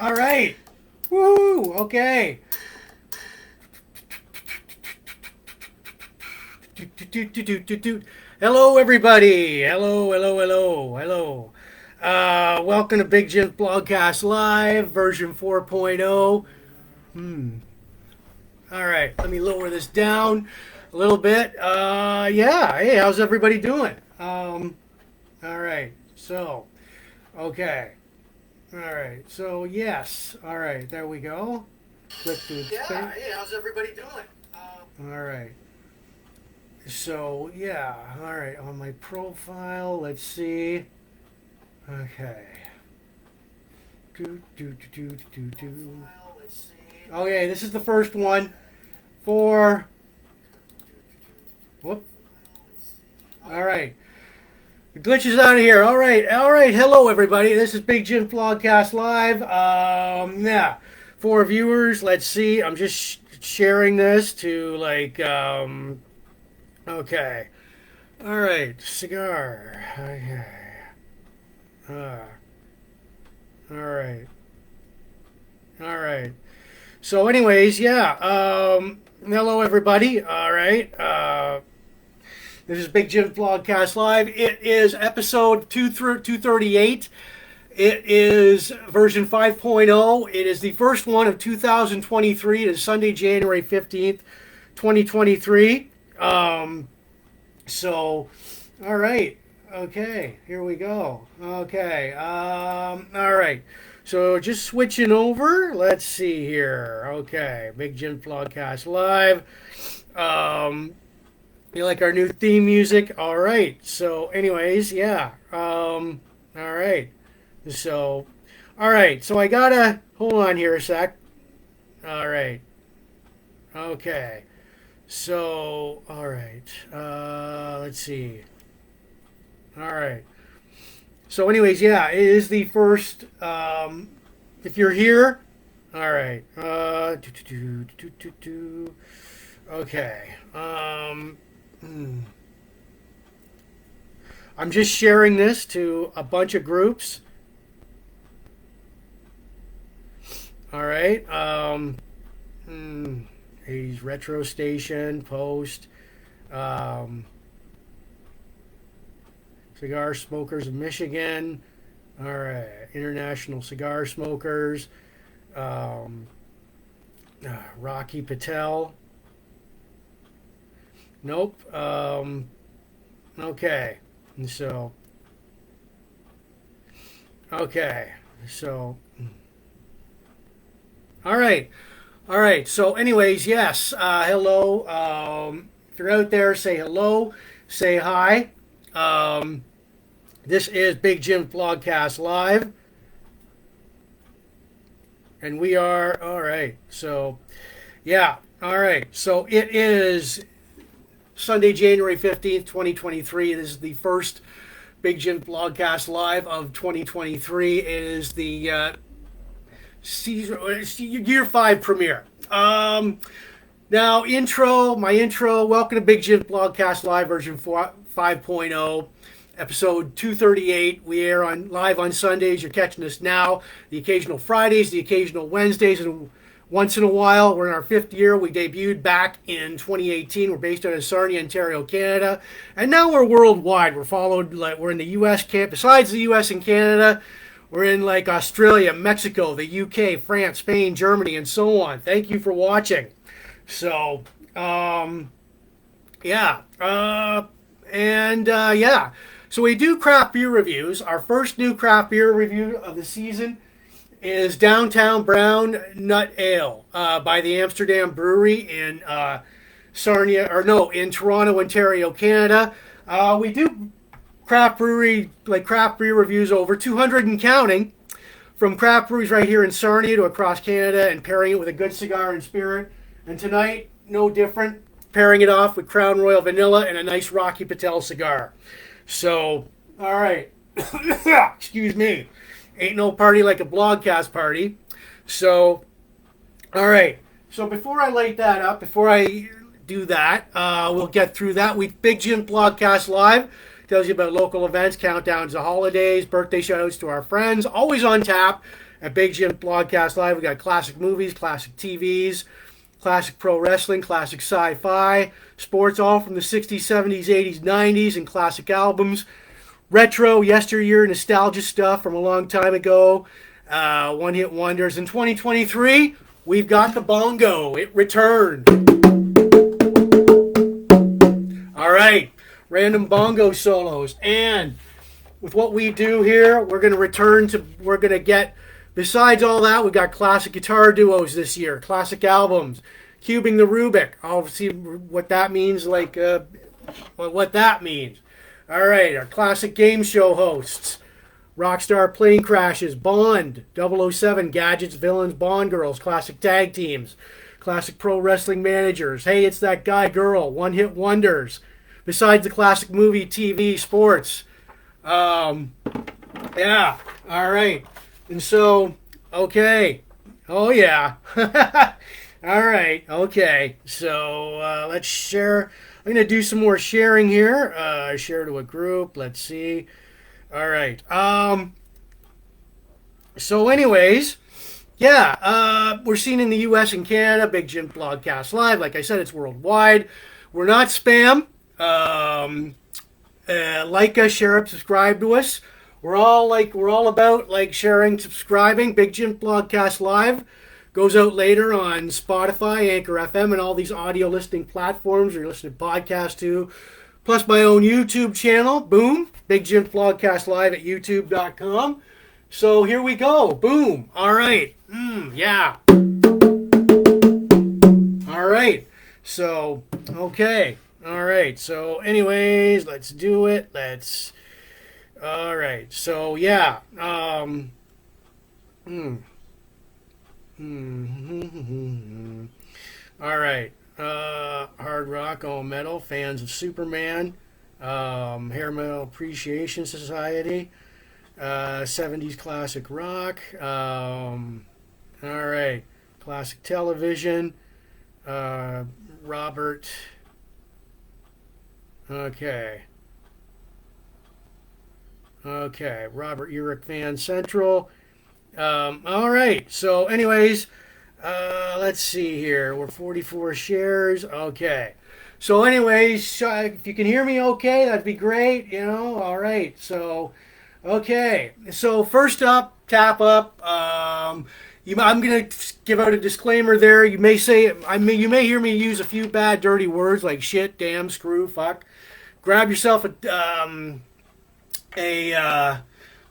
All right. Woo! Okay. Hello, everybody. Hello. Welcome to Big Jims Blogcast Live, version 4.0. All right, let me lower this down a little bit. Yeah. Hey, how's everybody doing? All right. So, okay. All right. So, yes. All right. There we go. Click to Yeah. Hey, how's everybody doing? All right. So, yeah. All right. On my profile, let's see. Okay. Okay, this is the first one for... Whoop. All right. The glitch is out of here. All right. Hello, everybody. This is Big Jims Blogcast Live. Yeah. For viewers, let's see. I'm just sharing this to, like, okay. All right. Cigar. Okay. All right. So, anyways, yeah. Hello, everybody. All right. This is Big Jims Blogcast Live. It is episode 238. It is version 5.0. It is the first one of 2023. It is Sunday, January 15th, 2023. So, all right. Okay, here we go. Okay. All right. So just switching over. Let's see here. Okay, Big Jims Blogcast Live. You like our new theme music? All right. So, anyways, yeah. All right. So, all right. So I gotta hold on here a sec. All right. Okay. So, all right. Let's see. All right. So, anyways, yeah, it is the first. If you're here, all right. Okay. I'm just sharing this to a bunch of groups. All right. 80s Retro Station, Post. Cigar Smokers of Michigan. All right. International Cigar Smokers. Rocky Patel. Nope. Okay. So. Okay. So. All right. So, anyways, yes. Hello. If you're out there, say hello. Say hi. This is Big Jims Blogcast Live. And we are, all right. So, yeah. All right. So, it is Sunday, January 15th, 2023. This is the first Big Jims Blogcast Live of 2023. It is the year 5 premiere. Now, my intro, welcome to Big Jims Blogcast Live version 5.0, episode 238. We air live on Sundays. You're catching us now. The occasional Fridays, the occasional Wednesdays, and once in a while, we're in our 5th year. We debuted back in 2018. We're based out of Sarnia, Ontario, Canada. And now we're worldwide. We're in the U.S. camp. Besides the U.S. and Canada, we're in like Australia, Mexico, the UK, France, Spain, Germany, and so on. Thank you for watching. So, yeah. Yeah. So we do craft beer reviews. Our first new craft beer review of the season is Downtown Brown Nut Ale by the Amsterdam Brewery in in Toronto, Ontario, Canada. We do craft beer reviews over 200 and counting, from craft breweries right here in Sarnia to across Canada, and pairing it with a good cigar and spirit. And tonight, no different, pairing it off with Crown Royal Vanilla and a nice Rocky Patel cigar. So, all right. Excuse me. Ain't no party like a blogcast party. So, all right. So before I light that up, before I do that, we'll get through that. Big Jims Blogcast Live tells you about local events, countdowns to holidays, birthday shout-outs to our friends, always on tap At Big Jims Blogcast Live, we got classic movies, classic TVs, classic pro wrestling, classic sci-fi, sports all from the 60s, 70s, 80s, 90s, and classic albums. Retro, yesteryear, nostalgia stuff from a long time ago. One-hit wonders. In 2023, we've got the bongo. It returned. All right, random bongo solos. And with what we do here, we're going to get, besides all that, we got classic guitar duos this year, classic albums, Cubing the Rubick. I'll see what that means, what that means. All right, our classic game show hosts, Rockstar Plane Crashes, Bond, 007, Gadgets, Villains, Bond Girls, classic tag teams, classic pro wrestling managers, Hey, It's That Guy Girl, one-hit wonders, besides the classic movie, TV, sports. Yeah, all right. And so, okay. Oh, yeah. All right, okay. So let's share. I'm going to do some more sharing here. Share to a group. Let's see. All right. So anyways, yeah, we're seen in the U.S. and Canada. Big Jims Blogcast Live. Like I said, it's worldwide. We're not spam. Like us, share up, subscribe to us. We're all about sharing, subscribing. Big Jims Blogcast Live goes out later on Spotify, Anchor FM, and all these audio listening platforms you're listening to podcasts to. Plus my own YouTube channel. Boom. Big Jims Blogcast Live at youtube.com. So here we go. Boom. All right. Yeah. All right. So, okay. All right. So anyways, let's do it. All right. So, yeah. All right. Hard rock, all metal, fans of Superman, Hair Metal Appreciation Society, 70s classic rock, all right, classic television, Robert, okay, Robert Urich Fan Central. All right, so anyways, let's see here. We're 44 shares. Okay. So anyways, if you can hear me okay, that'd be great, All right. So, okay. So first up, tap up. I'm going to give out a disclaimer there. You may you may hear me use a few bad, dirty words like shit, damn, screw, fuck. Grab yourself a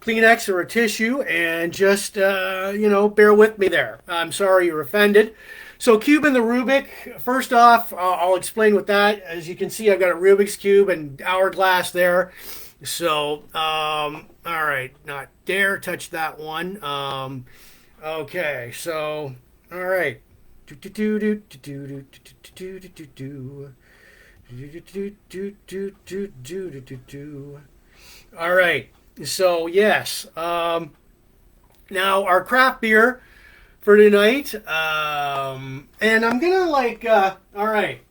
Kleenex or a tissue and just, bear with me there. I'm sorry you're offended. So Cubing the Rubick, first off, I'll explain what that. As you can see, I've got a Rubik's Cube and hourglass there. So, all right, not dare touch that one. Okay, so, all right. All right. So, yes. Now, our craft beer for tonight. And I'm going to all right.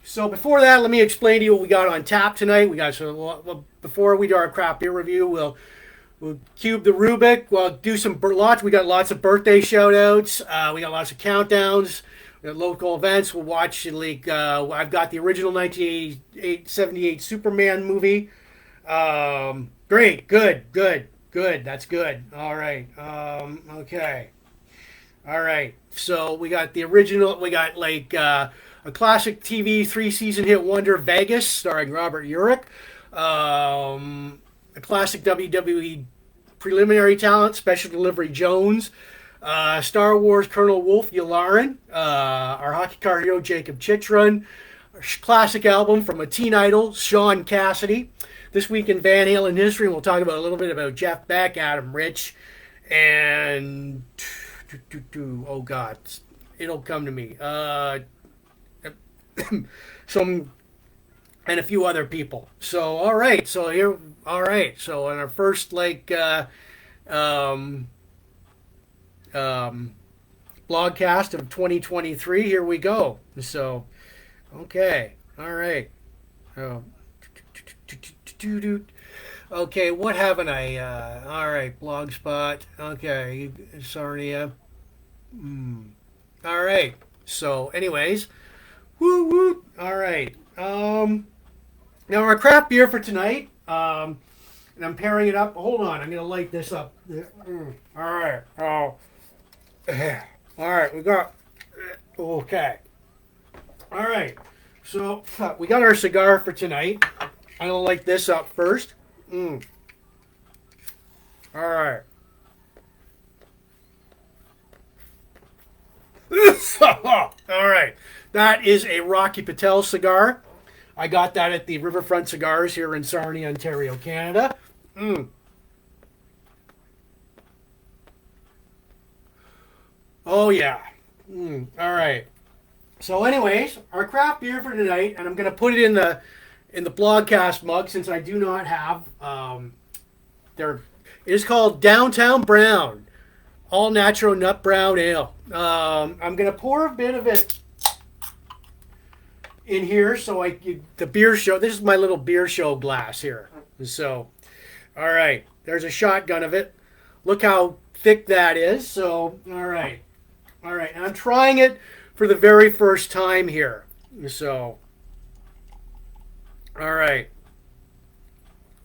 So, before that, let me explain to you what we got on tap tonight. Before we do our craft beer review, we'll cube the Rubick. We'll do we got lots of birthday shout outs. We got lots of countdowns. We got local events. We'll watch, I've got the original 1978 Superman movie. Great, good. That's good. All right. Okay. All right. So we got the original. We got a classic TV 3-season hit wonder, Vegas, starring Robert Urich. A classic WWE preliminary talent, Special Delivery Jones. Star Wars Colonel Wulff, Yularen. Our hockey car hero, Hero-Jakob, Chychrun. Classic album from a teen idol, Shaun, Cassidy. This week in Van Halen history, we'll talk about a little bit about Jeff Beck, Adam Rich, and oh God, it'll come to me. And a few other people. So all right, so here, all right. So in our first blogcast of 2023, here we go. So okay, all right. Okay, what haven't I? All right, Blogspot. Okay, Sarnia. All right. So, anyways, woo woo. All right. Now our craft beer for tonight. And I'm pairing it up. Hold on, I'm gonna light this up. All right. Oh. All right. We got. Okay. All right. So we got our cigar for tonight. I'm gonna light this up first. All right. All right. That is a Rocky Patel cigar. I got that at the Riverfront Cigars here in Sarnia, Ontario, Canada. Oh yeah. All right. So, anyways, our craft beer for tonight, and I'm gonna put it in the blogcast mug since I do not have their. It is called Downtown Brown, all natural nut brown ale. I'm gonna pour a bit of it in here so the beer show. This is my little beer show glass here. So, all right, there's a shotgun of it. Look how thick that is. So, all right, and I'm trying it for the very first time here. So, all right.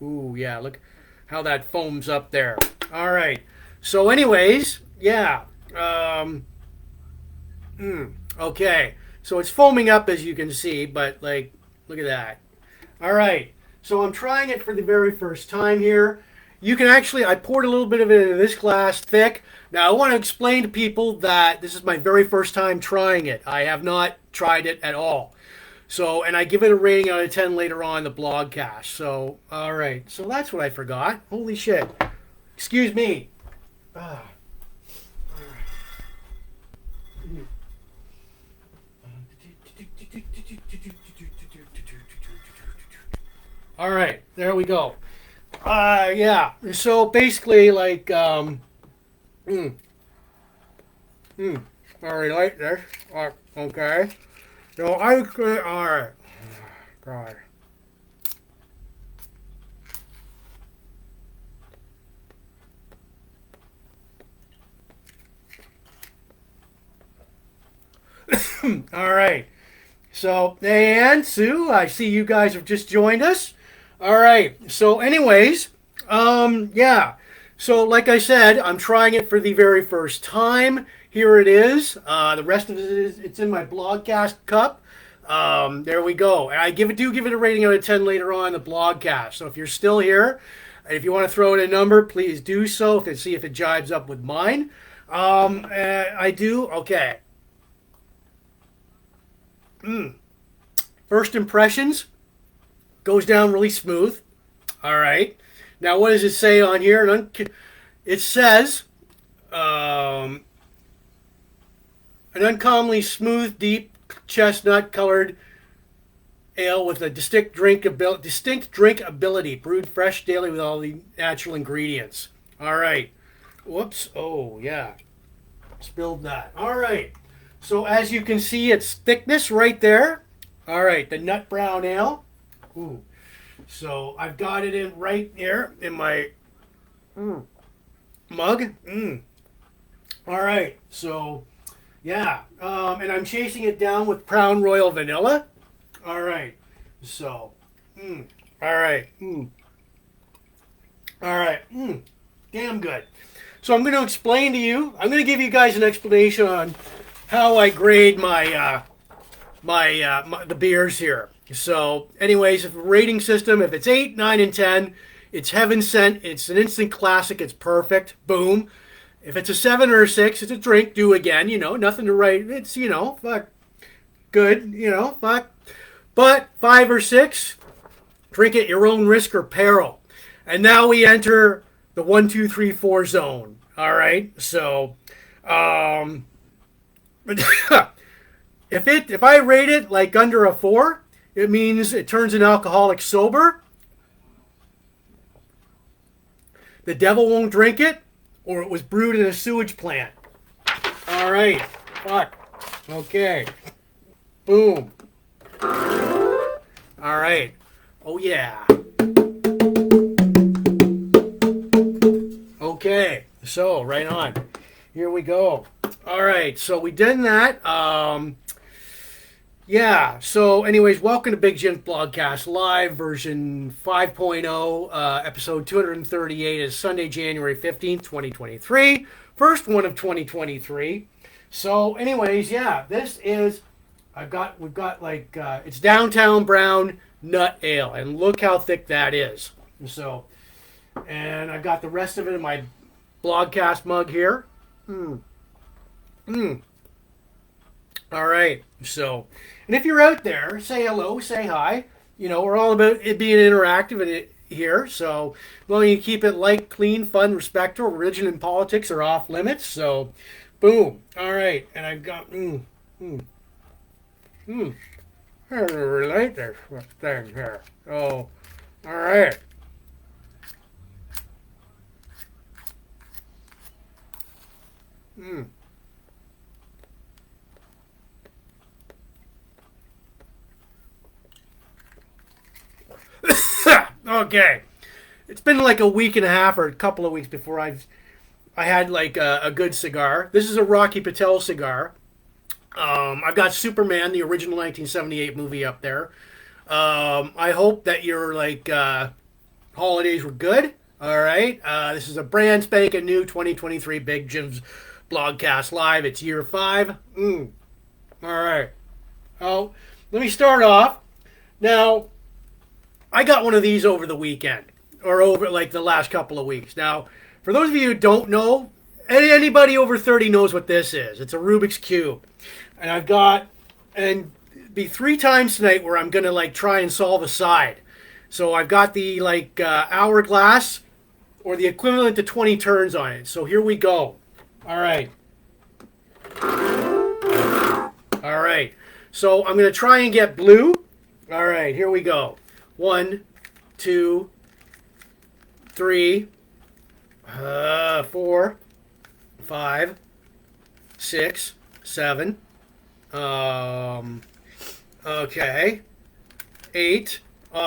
Ooh, yeah, look how that foams up there. All right. So, anyways, yeah. Okay. So it's foaming up as you can see, but like, look at that. All right. So I'm trying it for the very first time here. You can actually, I poured a little bit of it into this glass thick. Now I want to explain to people that this is my very first time trying it. I have not tried it at all. So, and I give it a rating out of 10 later on in the blogcast. So, all right. So that's what I forgot. Holy shit. Excuse me. Ah. All right, there we go. Yeah. So basically, like, all right, right there. Okay. So I could. All right. God. All right. So, and Sue, I see you guys have just joined us. All right. So, anyways, yeah. So, like I said, I'm trying it for the very first time. Here it is. The rest of it is it's in my blogcast cup. There we go. And I do give it a rating out of 10 later on in the blogcast. So, if you're still here, if you want to throw in a number, please do so. See if it jives up with mine. I do. Okay. First impressions goes down really smooth. All right. Now, what does it say on here? It says an uncommonly smooth, deep chestnut colored ale with a distinct drink ability, brewed fresh daily with all the natural ingredients. All right. Whoops. Oh, yeah. Spilled that. All right. So as you can see, its thickness right there. All right, the nut brown ale. Ooh. So I've got it in right there in my mug. All right. So yeah, and I'm chasing it down with Crown Royal Vanilla. All right. So, all right. All right. Damn good. So I'm going to explain to you. I'm going to give you guys an explanation on how I grade my the beers here. So, anyways, if a rating system, if it's 8, 9, and 10, it's heaven sent. It's an instant classic. It's perfect. Boom. If it's a 7 or a 6, it's a drink. Do again. Nothing to write. It's fuck good. Fuck. But 5 or 6, drink at your own risk or peril. And now we enter the 1, 2, 3, 4 zone. All right. So, if I rate it like under a 4, it means it turns an alcoholic sober. The devil won't drink it, or it was brewed in a sewage plant. All right. Fuck. Okay. Boom. All right. Oh yeah. Okay, so right on. Here we go. All right, so we did that. Yeah, so anyways, welcome to Big Jims Blogcast Live version 5.0, episode 238 is Sunday, January 15th, 2023. First one of 2023. So anyways, yeah, this is, we've got like, it's Downtown Brown Nut Ale, and look how thick that is. So, and I've got the rest of it in my Blogcast mug here. All right, so, and if you're out there, say hello, say hi. You know, we're all about it being interactive in it here. So, well, you keep it light, clean, fun, respectful. Religion and politics are off limits. So, boom. All right, and I've got How to relate this thing here. Oh, all right. Okay, it's been like a week and a half or a couple of weeks before I had like a good cigar. This is a Rocky Patel cigar. I've got Superman, the original 1978 movie, up there. I hope that your like holidays were good. All right, this is a brand spanking new 2023 Big Jims Blogcast Live. It's year 5. All right. Oh, let me start off now. I got one of these over the weekend, or over like the last couple of weeks. Now, for those of you who don't know, anybody over 30 knows what this is. It's a Rubik's Cube. And I've got, and be 3 times tonight where I'm going to like try and solve a side. So I've got the like hourglass, or the equivalent to 20 turns on it. So here we go. All right. All right. So I'm going to try and get blue. All right, here we go. 1, 2, 3, 4, 5, 6, 7. Okay. 8.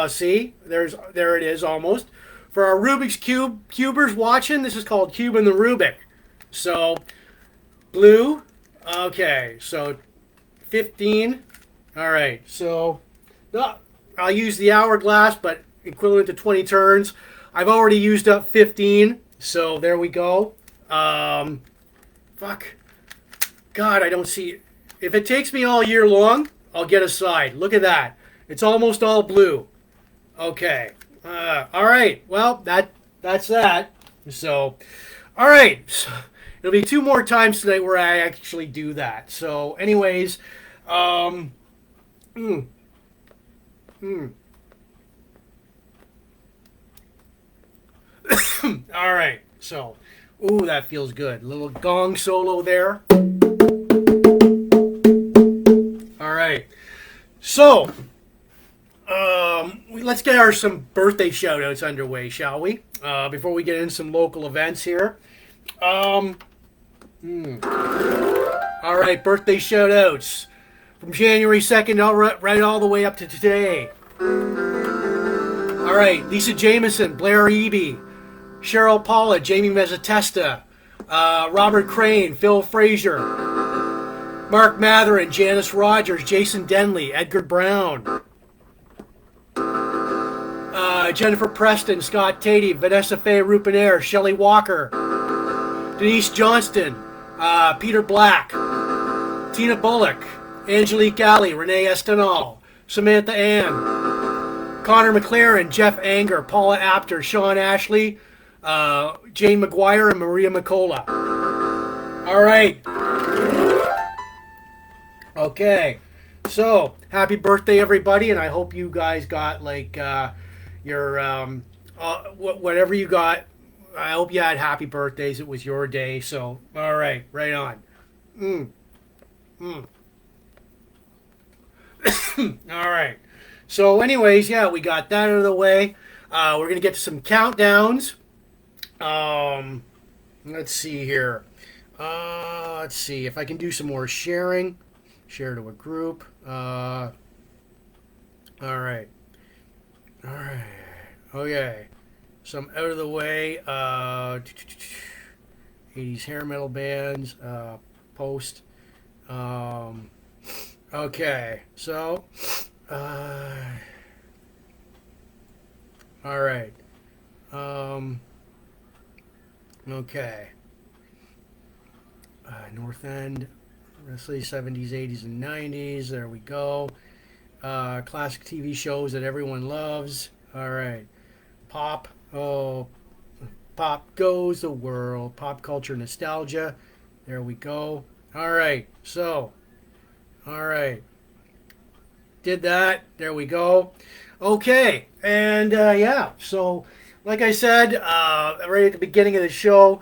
See, there it is almost. For our Rubik's Cubers watching, this is called Cubing The Rubick. So, blue. Okay, so 15. All right, so I'll use the hourglass, but equivalent to 20 turns. I've already used up 15, so there we go. Fuck. God, I don't see... If it takes me all year long, I'll get a side. Look at that. It's almost all blue. Okay. All right. Well, that's that. So, all right. So, it'll be 2 more times tonight where I actually do that. So, anyways, All right. So, ooh, that feels good. Little gong solo there. All right. So, let's get some birthday shout-outs underway, shall we? Before we get into some local events here. All right, birthday shout-outs. From January 2nd right all the way up to today. All right, Lisa Jameson, Blair Eby, Cheryl Paula, Jamie Mezzatesta, Robert Crane, Phil Frazier, Mark Matherin, Janice Rogers, Jason Denley, Edgar Brown, Jennifer Preston, Scott Tatey, Vanessa Faye Rupinaire, Shelley Walker, Denise Johnston, Peter Black, Tina Bullock, Angelique Alley, Renee Estinal, Samantha Ann, Connor McLaren, Jeff Anger, Paula Apter, Sean Ashley, Jane McGuire, and Maria McCullough. All right. Okay. So, happy birthday, everybody, and I hope you guys got, like, your, whatever you got. I hope you had happy birthdays. It was your day. So, all right. Right on. All right. So, anyways, yeah, we got that out of the way. We're going to get to some countdowns. Let's see here. Let's see if I can do some more sharing. Share to a group. All right. All right. Okay. some out of the way 80s hair metal bands, post. Okay, so, all right. Okay. North End, Wrestling 70s, 80s, and 90s. There we go. Classic TV shows that everyone loves. All right. Pop. Oh, pop goes the world. Pop culture nostalgia. There we go. All right. So, all right. Did that. There we go. Okay. And yeah. So, like I said, right at the beginning of the show,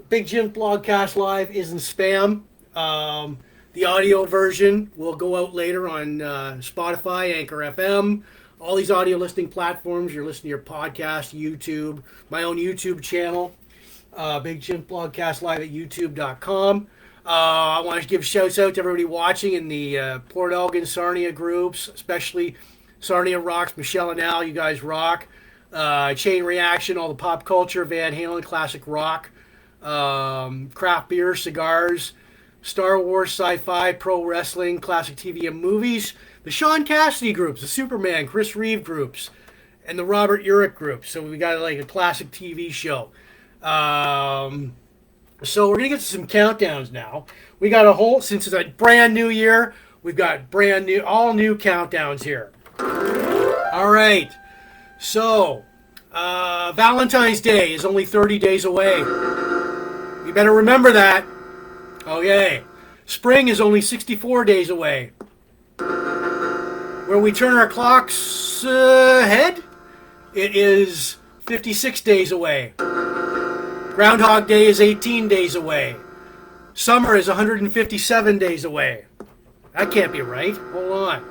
Big Jims Blogcast Live isn't spam. The audio version will go out later on Spotify, Anchor FM, all these audio listening platforms. You're listening to your podcast, YouTube, my own YouTube channel, Big Jims Blogcast Live at youtube.com. I want to give shouts out to everybody watching in the Port Elgin, Sarnia groups, especially Sarnia Rocks, Michelle and Al, you guys rock. Chain Reaction, all the pop culture, Van Halen, classic rock, craft beer, cigars, Star Wars, sci-fi, pro wrestling, classic TV and movies, the Shaun Cassidy groups, the Superman, Chris Reeve groups, and the Robert Urich groups. So we got like a classic TV show. So we're going to get to some countdowns now. We got a whole, since it's a brand new year, we've got brand new, all new countdowns here. All right. So, Valentine's Day is only 30 days away. You better remember that. Okay. Spring is only 64 days away. Where we turn our clocks ahead, it is 56 days away. Groundhog Day is 18 days away. Summer is 157 days away. That can't be right. Hold on.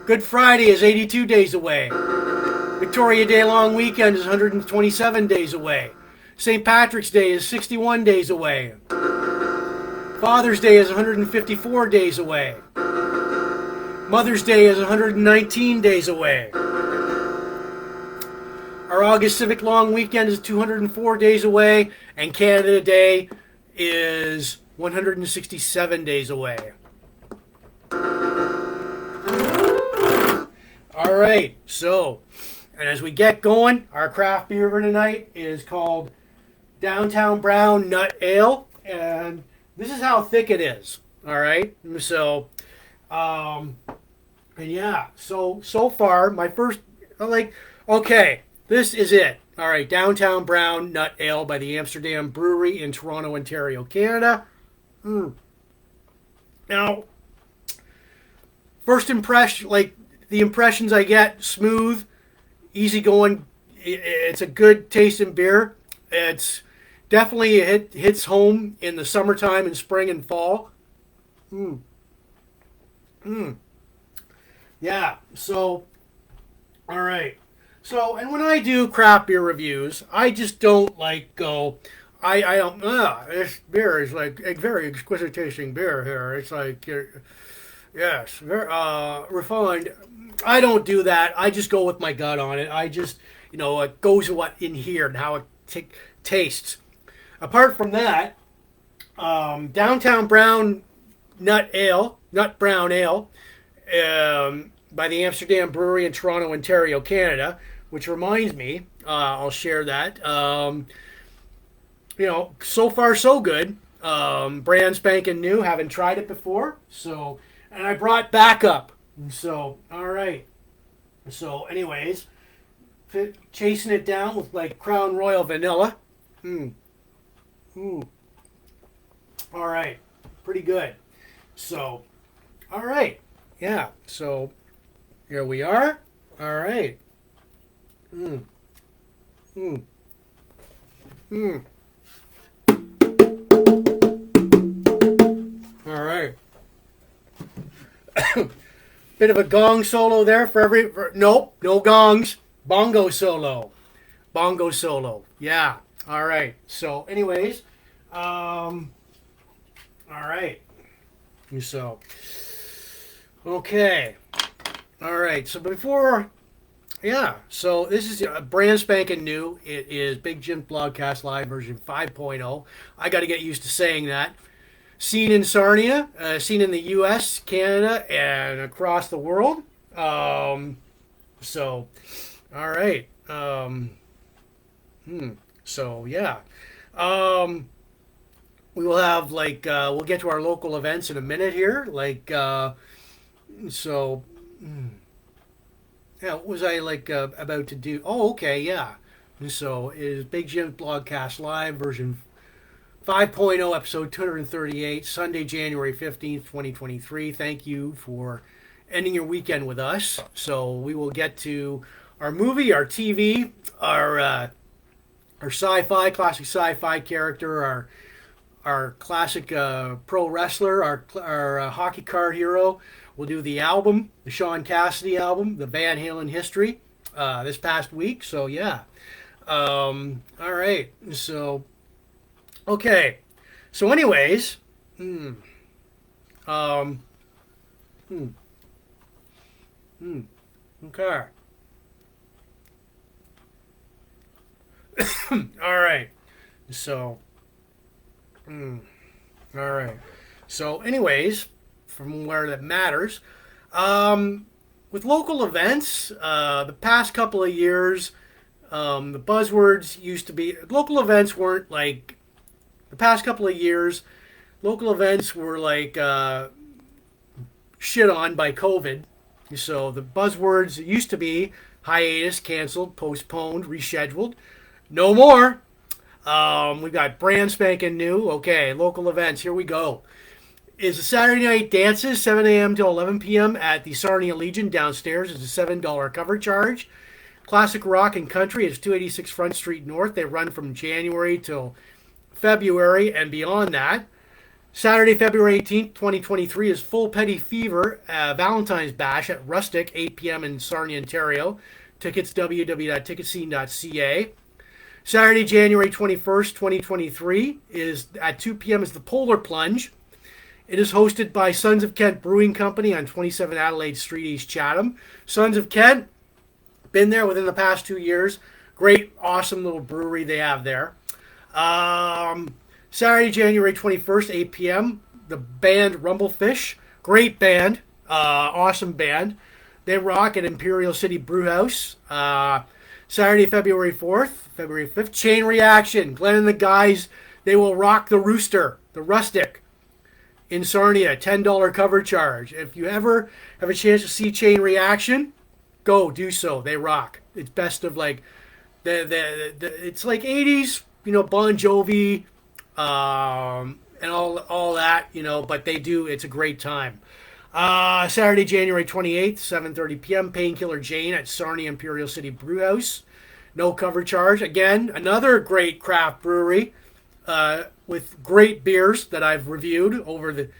Good Friday is 82 days away. Victoria Day long weekend is 127 days away. St. Patrick's Day is 61 days away. Father's Day is 154 days away. Mother's Day is 119 days away. Our August Civic long weekend is 204 days away. And Canada Day is 167 days away. All right, so... And as we get going, our craft beer for tonight is called Downtown Brown Nut Ale. And this is how thick it is. All right. So, and yeah, so far, my first, okay, this is it. All right. Downtown Brown Nut Ale by the Amsterdam Brewery in Toronto, Ontario, Canada. Now, first impression, the impressions I get, smooth, easy going. It's a good tasting beer. It's definitely hits home in the summertime and spring and fall. Yeah. So, all right. So, and when I do craft beer reviews, I just don't go. I don't. This beer is like a very exquisite tasting beer here. It's like, yes, very refined. I don't do that. I just go with my gut on it. I just, it goes with what in here and how it tastes. Apart from that, Downtown Brown Nut Brown Ale, by the Amsterdam Brewery in Toronto, Ontario, Canada, which reminds me, I'll share that. So far so good. Brand spanking new. Haven't tried it before. So, and I brought backup. So, all right. So, anyways, chasing it down with Crown Royal Vanilla. All right. Pretty good. So, all right. Yeah. So, here we are. All right. All right. Bit of a gong solo there nope, no gongs. Bongo solo. Yeah. All right. So, anyways, all right. So, okay. All right. So before Yeah, so this is a brand spanking new. It is Big Jims Blogcast Live version 5.0. I got to get used to saying that. Seen in Sarnia, seen in the U.S., Canada, and across the world. So, all right. So yeah, um, we will have we'll get to our local events in a minute here. So yeah, what was I about to do? Oh, okay, yeah. So it is Big Jim Blogcast Live version 5.0, episode 238, Sunday, January 15th, 2023. Thank you for ending your weekend with us. So we will get to our movie, our TV, our sci-fi, classic sci-fi character, our classic pro wrestler, our hockey card hero. We'll do the album, the Shaun Cassidy album, the Van Halen history, this past week. So yeah, all right. So okay. So anyways, um, hmm, okay. All right. So, all right. So anyways, from where that matters. With local events, the past couple of years, the buzzwords used to be local events weren't like the past couple of years. Local events were shit on by COVID. So the buzzwords used to be hiatus, canceled, postponed, rescheduled. No more. We've got brand spanking new. Okay, local events. Here we go. Is the Saturday night dances, 7 a.m. to 11 p.m. at the Sarnia Legion downstairs. It's a $7 cover charge. Classic rock and country is 286 Front Street North. They run from January till February and beyond that. Saturday, February 18th, 2023 is Full Petty Fever Valentine's Bash at Rustic, 8 p.m. in Sarnia, Ontario. Tickets www.ticketscene.ca. Saturday, January 21st, 2023 is at 2 p.m. is the Polar Plunge. It is hosted by Sons of Kent Brewing Company on 27 Adelaide Street, East Chatham. Sons of Kent, been there within the past 2 years. Great, awesome little brewery they have there. Saturday, January 21st, 8 p.m., the band Rumblefish. Great band, awesome band. They rock at Imperial City Brewhouse. Saturday, February 4th, February 5th, Chain Reaction. Glenn and the guys, they will rock the Rooster, the Rustic, in Sarnia, $10 cover charge. If you ever have a chance to see Chain Reaction, go do so. They rock. It's best of it's like 80s, Bon Jovi, and all that, but they do. It's a great time. Saturday, January 28th, 7:30 p.m. Painkiller Jane at Sarnia Imperial City Brewhouse. No cover charge. Again, another great craft brewery with great beers that I've reviewed over the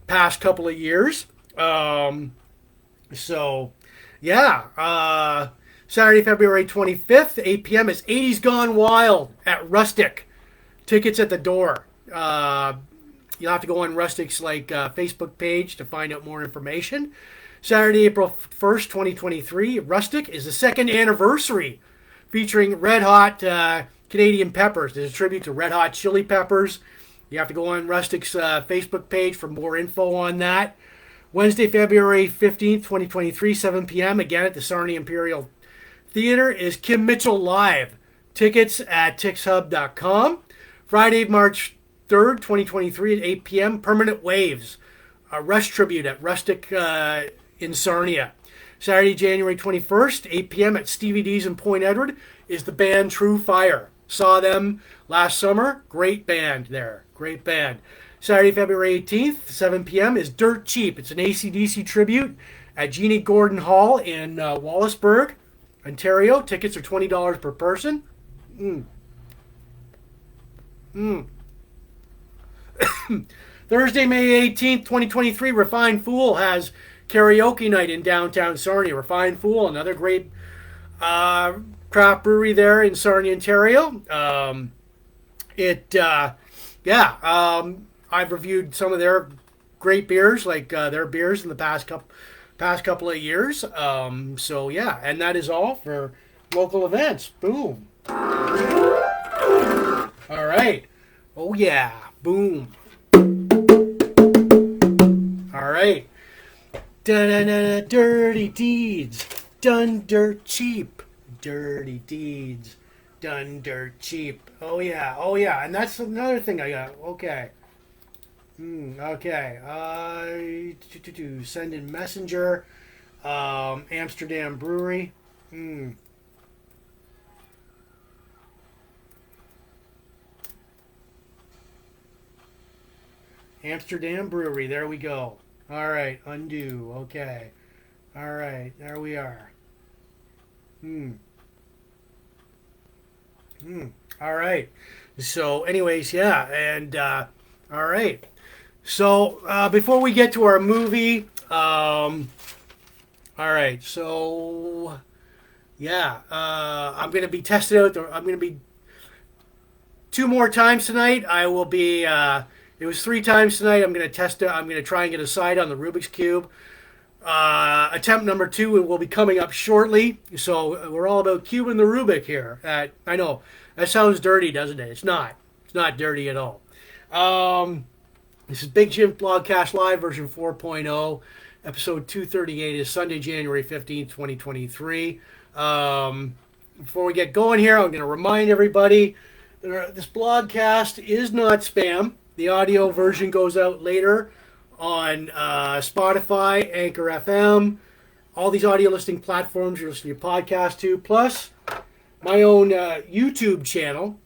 past couple of years. So, yeah. Saturday, February 25th, 8 p.m. is 80s Gone Wild at Rustic. Tickets at the door. You'll have to go on Rustic's Facebook page to find out more information. Saturday, April 1st, 2023, Rustic is the second anniversary featuring Red Hot Canadian Peppers. There's a tribute to Red Hot Chili Peppers. You have to go on Rustic's Facebook page for more info on that. Wednesday, February 15th, 2023, 7 p.m. again at the Sarnia Imperial Theater is Kim Mitchell Live. Tickets at tixhub.com. Friday, March 3rd, 2023 at 8 p.m. Permanent Waves. A Rush tribute at Rustic in Sarnia. Saturday, January 21st, 8 p.m. at Stevie D's in Point Edward is the band True Fire. Saw them last summer. Great band there. Great band. Saturday, February 18th, 7 p.m. is Dirt Cheap. It's an AC/DC tribute at Jeannie Gordon Hall in Wallaceburg, Ontario. Tickets are $20 per person. Thursday, May 18th, 2023, Refined Fool has karaoke night in downtown Sarnia. Refined Fool, another great craft brewery there in Sarnia, Ontario. I've reviewed some of their great beers, their beers in the past past couple of years. So yeah, and that is all for local events. Boom. All right. Oh yeah. Boom. All right. Da-da-da-da, dirty deeds done dirt cheap. Dirty deeds done dirt cheap. Oh yeah. Oh yeah. And that's another thing I got. Okay. Okay. Send in messenger. Amsterdam Brewery. Amsterdam Brewery. There we go. All right. Undo. Okay. All right. There we are. All right. So, anyways, yeah. And, all right. So, before we get to our movie, all right. So, yeah. I'm going to be tested out. I'm going to be 2 more times tonight. I will be... it was 3 times tonight. I'm going to test it. I'm going to try and get a side on the Rubik's Cube. Attempt number 2 will be coming up shortly. So we're all about cubing the Rubik here. I know that sounds dirty, doesn't it? It's not. It's not dirty at all. This is Big Jims Blogcast Live version 4.0. Episode 238 is Sunday, January 15th, 2023. Before we get going here, I'm going to remind everybody that this blogcast is not spam. The audio version goes out later on Spotify, Anchor FM, all these audio listening platforms you're listening to your podcast to, plus my own YouTube channel,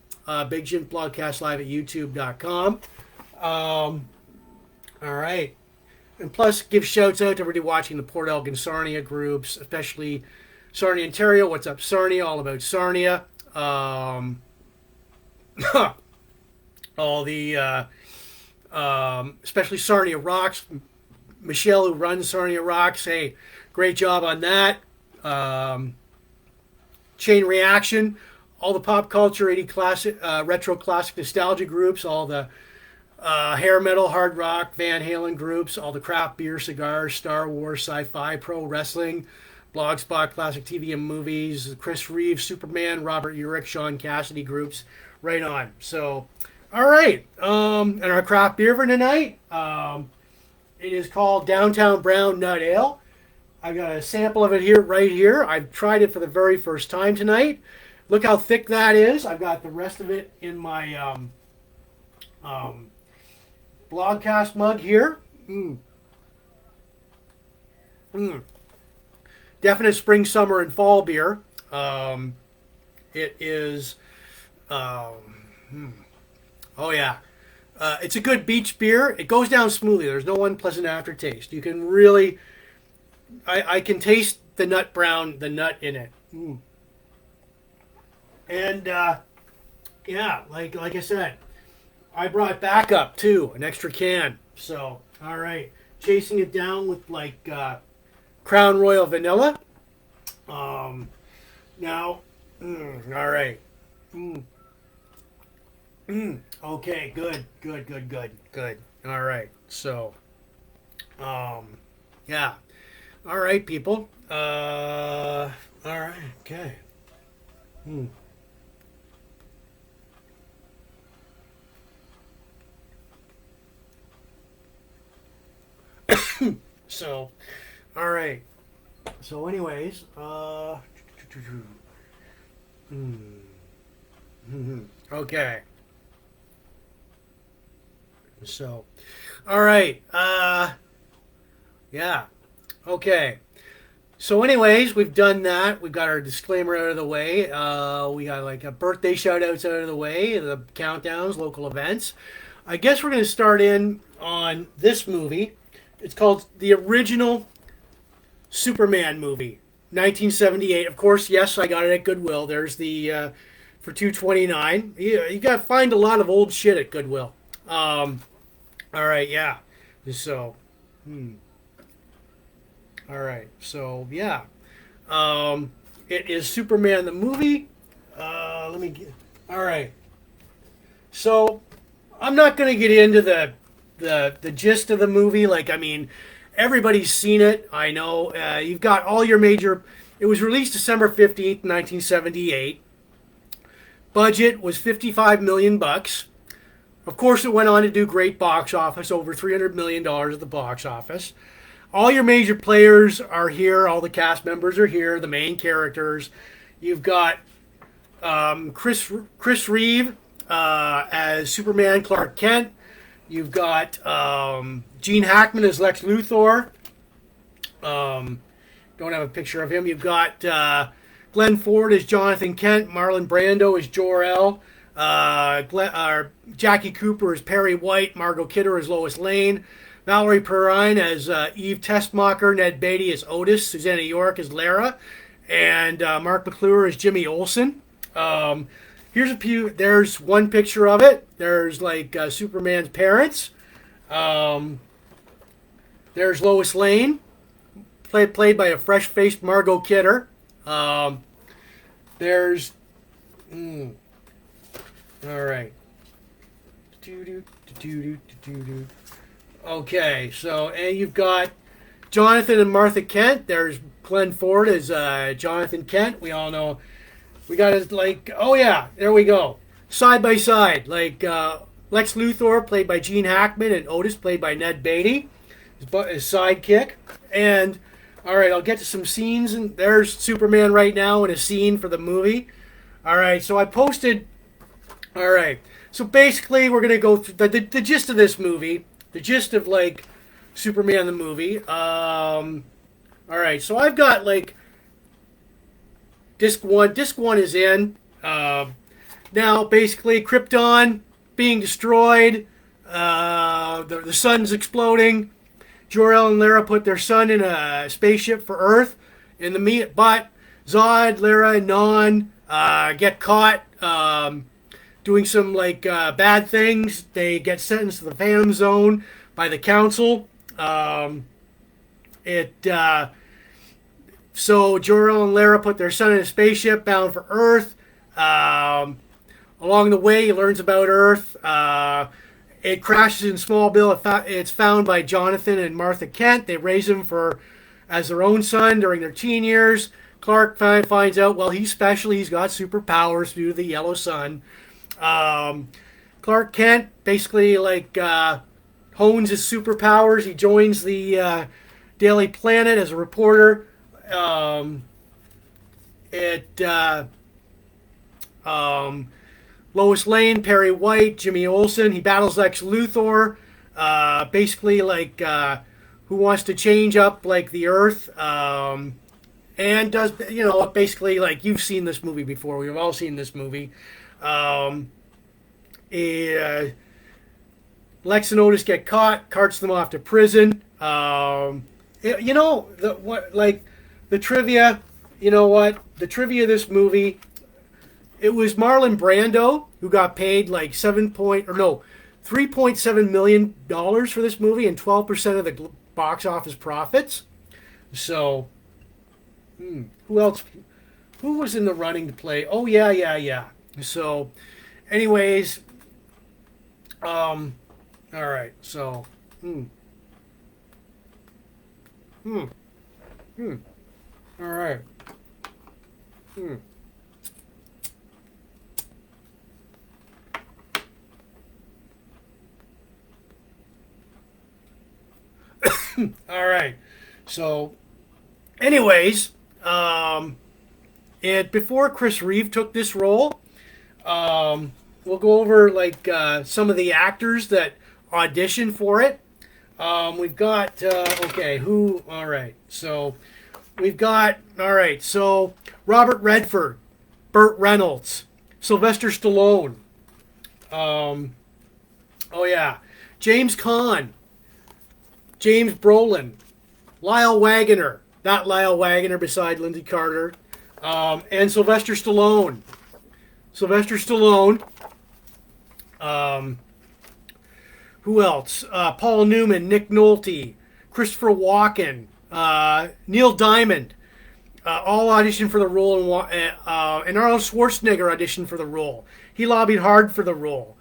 Big Jims Blogcast Live at youtube.com. All right. And plus, give shouts out to everybody watching the Port Elgin Sarnia groups, especially Sarnia, Ontario. What's up, Sarnia? All about Sarnia. All the... especially Sarnia Rocks. Michelle, who runs Sarnia Rocks, hey, great job on that. Chain Reaction, all the pop culture, 80 classic, retro classic nostalgia groups, all the hair metal, hard rock, Van Halen groups, all the craft beer, cigars, Star Wars, sci-fi, pro wrestling, Blogspot, classic TV and movies, Chris Reeves, Superman, Robert Urich, Shaun, Cassidy groups, right on. So... all right, and our craft beer for tonight, it is called Downtown Brown Nut Ale. I got a sample of it here, right here. I've tried it for the very first time tonight. Look how thick that is. I've got the rest of it in my blogcast mug here. Definite spring, summer, and fall beer. It is... oh yeah, it's a good beach beer. It goes down smoothly. There's no unpleasant aftertaste. You can really, I can taste the nut in it. And yeah, like I said, I brought backup too, an extra can. So all right, chasing it down with like Crown Royal Vanilla. Now, all right. Okay, good. All right, so, yeah. All right, people. All right, okay. So, all right. So, anyways, okay. So, all right. Yeah. Okay. So, anyways, we've done that. We've got our disclaimer out of the way. We got like a birthday shout outs out of the way, the countdowns, local events. I guess we're going to start in on this movie. It's called the original Superman movie, 1978. Of course, yes, I got it at Goodwill. There's the for $2.29. You got to find a lot of old shit at Goodwill. All right, yeah. So, all right, so yeah. It is Superman the movie. Let me get. All right. So, I'm not going to get into the gist of the movie. Like, I mean, Everybody's seen it. I know. You've got all your major. It was released December 15th, 1978. Budget was $55 million bucks. Of course, it went on to do great box office, over $300 million at the box office. All your major players are here. All the cast members are here. The main characters. You've got Chris Reeve as Superman Clark Kent. You've got Gene Hackman as Lex Luthor. Don't have a picture of him. You've got Glenn Ford as Jonathan Kent. Marlon Brando as Jor-El. Jackie Cooper as Perry White. Margot Kidder as Lois Lane. Valerie Perrine as Eve Testmacher. Ned Beatty as Otis. Susanna York as Lara. And Mark McClure as Jimmy Olsen. Here's a few. There's one picture of it. There's like Superman's parents. There's Lois Lane, played by a fresh-faced Margot Kidder. There's, all right. Okay, so and you've got Jonathan and Martha Kent. There's Glenn Ford as Jonathan Kent. We all know. We got it like, oh yeah, there we go. Side by side, like Lex Luthor, played by Gene Hackman, and Otis, played by Ned Beatty, his sidekick. And, all right, I'll get to some scenes. And there's Superman right now in a scene for the movie. All right, so I posted, all right. So basically, we're going to go through the gist of this movie, the gist of, like, Superman the movie. All right, so I've got, like, Disc 1. Disc 1 is in. Now, basically, Krypton being destroyed. The sun's exploding. Jor-El and Lara put their son in a spaceship for Earth. But Zod, Lara, and Non get caught doing some like bad things. They get sentenced to the Phantom Zone by the Council. So Jor-El and Lara put their son in a spaceship bound for Earth. Along the way, he learns about Earth. It crashes in Smallville. It's found by Jonathan and Martha Kent. They raise him as their own son during their teen years. Clark finds out, well, he's special. He's got superpowers due to the yellow sun. Clark Kent basically like hones his superpowers. He joins the Daily Planet as a reporter. Lois Lane, Perry White, Jimmy Olsen. He battles Lex Luthor, basically like who wants to change up like the Earth, and does basically like you've seen this movie before. We've all seen this movie. Lex and Otis get caught, carts them off to prison. The trivia. You know what? The trivia of this movie. It was Marlon Brando who got paid like $3.7 million for this movie and 12% of the box office profits. So, who else? Who was in the running to play? Oh yeah. So, anyways, all right. So, all right. All right. So, anyways, before Chris Reeve took this role, we'll go over like some of the actors that auditioned for it. We've got who? All right. So, we've got So, Robert Redford, Burt Reynolds, Sylvester Stallone. James Caan. James Brolin, Lyle Waggoner, not Lyle Waggoner beside Lindsay Carter, and Sylvester Stallone. Who else? Paul Newman, Nick Nolte, Christopher Walken, Neil Diamond, all auditioned for the role, and Arnold Schwarzenegger auditioned for the role. He lobbied hard for the role.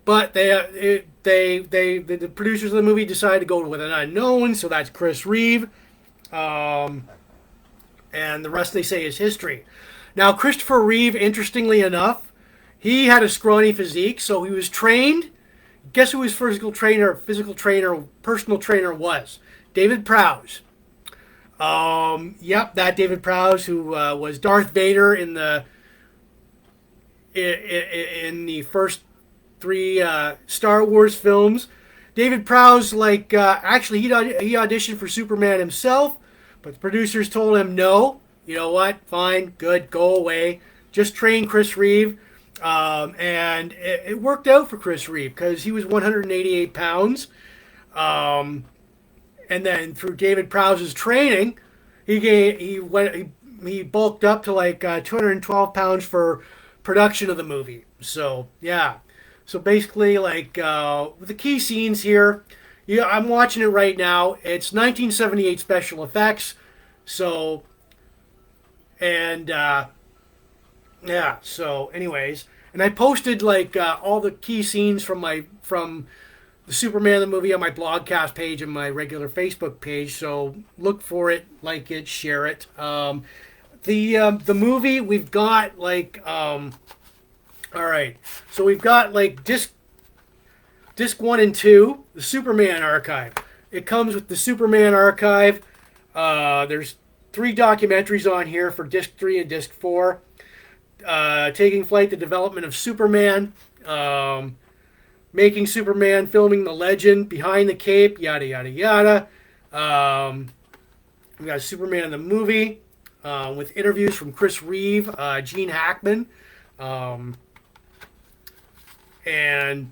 But the producers of the movie decided to go with an unknown, so that's Chris Reeve. And the rest they say is history. Now, Christopher Reeve, interestingly enough, he had a scrawny physique, so he was trained. Guess who his personal trainer was? David Prowse. Yep, that David Prowse who was Darth Vader in the first three Star Wars films. David Prowse, actually, he auditioned for Superman himself, but the producers told him, no, you know what, fine, good, go away. Just train Chris Reeve. And it worked out for Chris Reeve because he was 188 pounds. And then through David Prowse's training, he bulked up to 212 pounds for production of the movie. So, yeah. So basically, the key scenes here, yeah, I'm watching it right now. It's 1978 special effects. So, and yeah. So, anyways, and I posted all the key scenes from the Superman the movie on my blogcast page and my regular Facebook page. So look for it, like it, share it. The movie we've got all right. So we've got disc 1 and 2, the Superman archive. It comes with the Superman archive. There's 3 documentaries on here for disc 3 and disc 4. Taking Flight, the development of Superman, making Superman, filming the legend, behind the cape, yada yada yada. We got Superman the movie with interviews from Chris Reeve, Gene Hackman, and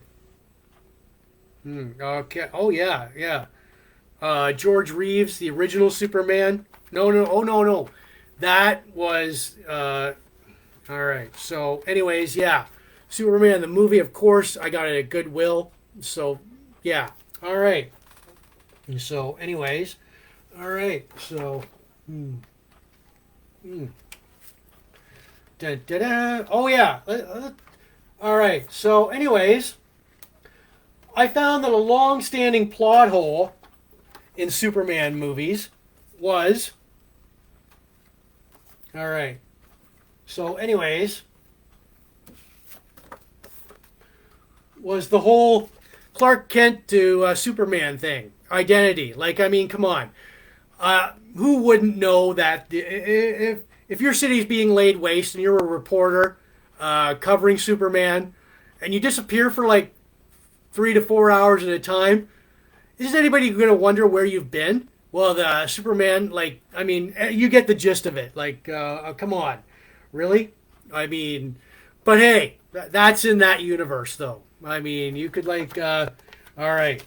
okay, oh yeah. George Reeves, the original Superman. No. That was all right. So, anyways, yeah, Superman the movie. Of course, I got it at Goodwill. So, yeah. All right. So, anyways, all right. So, Oh yeah. All right. So, anyways, I found that a long-standing plot hole in Superman movies was. All right. So, anyways, was the whole Clark Kent to Superman thing, identity. Come on, who wouldn't know that if your city's being laid waste and you're a reporter covering Superman, and you disappear for 3 to 4 hours at a time, isn't anybody going to wonder where you've been? Well, the Superman, you get the gist of it. Come on. Really? But hey, that's in that universe, though. You could all right.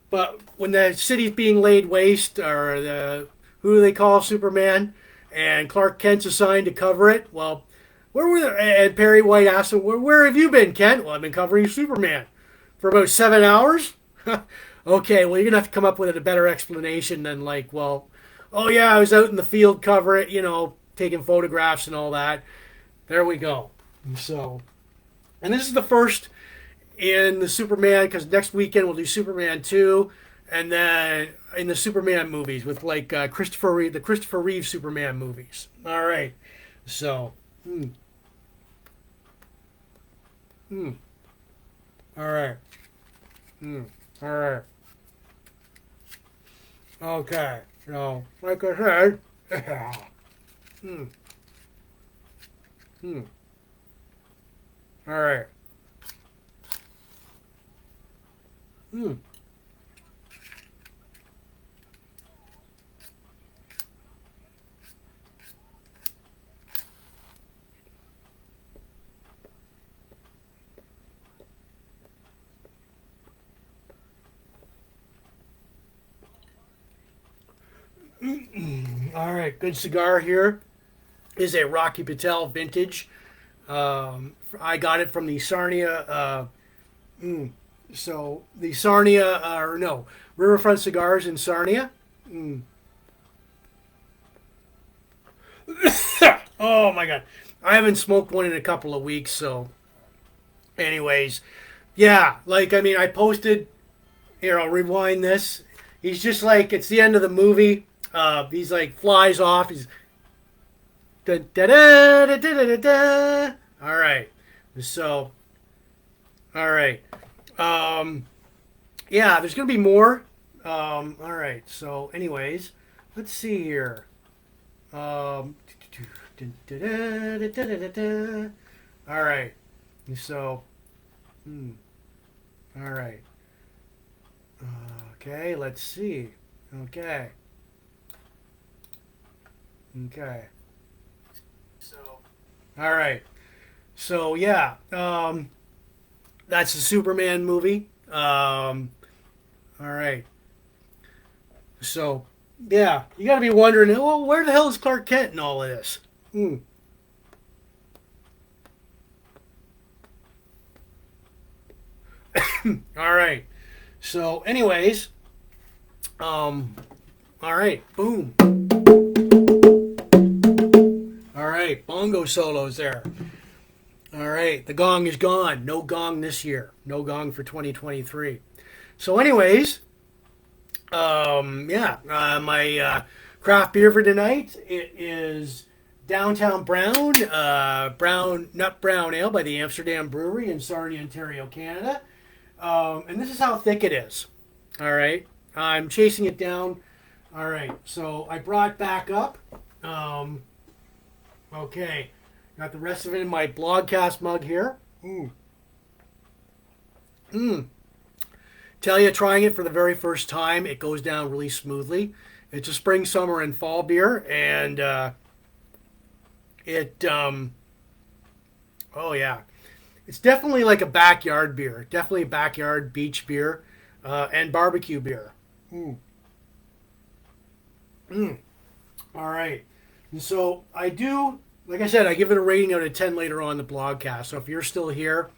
But when the city's being laid waste, or who do they call Superman, and Clark Kent's assigned to cover it, well, where were they? And Perry White asked him, where have you been, Kent? Well, I've been covering Superman for about 7 hours. Okay, well, you're going to have to come up with a better explanation than oh yeah, I was out in the field covering it, taking photographs and all that. There we go. So, and this is the first in the Superman, because next weekend we'll do Superman 2, and then in the Superman movies with Christopher Reeve Superman movies. All right. So, all right. All right. Okay. So, like I said, all right. All right, good cigar here is a Rocky Patel vintage. I got it from the Sarnia. So the Sarnia, Riverfront Cigars in Sarnia. Oh my God, I haven't smoked one in a couple of weeks, so Anyways, yeah, like, I mean, I posted, here, I'll rewind this. He's just like, it's the end of the movie. He's like, flies off. He's, da da da da da da da. All right. So, all right. Yeah, there's going to be more. All right. So, anyways, let's see here. All right. So, all right. Okay, let's see. Okay. Okay. So, all right. So, yeah. That's the Superman movie. All right. So, yeah, you got to be wondering, well, where the hell is Clark Kent in all of this? All right. So, anyways, all right, boom. All right, bongo solos there. All right, the gong is gone. No gong this year. No gong for 2023. So, anyways, my craft beer for tonight, it is Downtown Brown, Nut Brown Ale by the Amsterdam Brewery in Sarnia, Ontario, Canada. And this is how thick it is. All right. I'm chasing it down. All right. So I brought back up. Okay. Got the rest of it in my Blogcast mug here. Tell you, trying it for the very first time, it goes down really smoothly. It's a spring, summer, and fall beer. And oh yeah. It's definitely like a backyard beer. Definitely a backyard beach beer and barbecue beer. All right. And so I do, like I said, I give it a rating out of 10 later on in the blogcast. So if you're still here,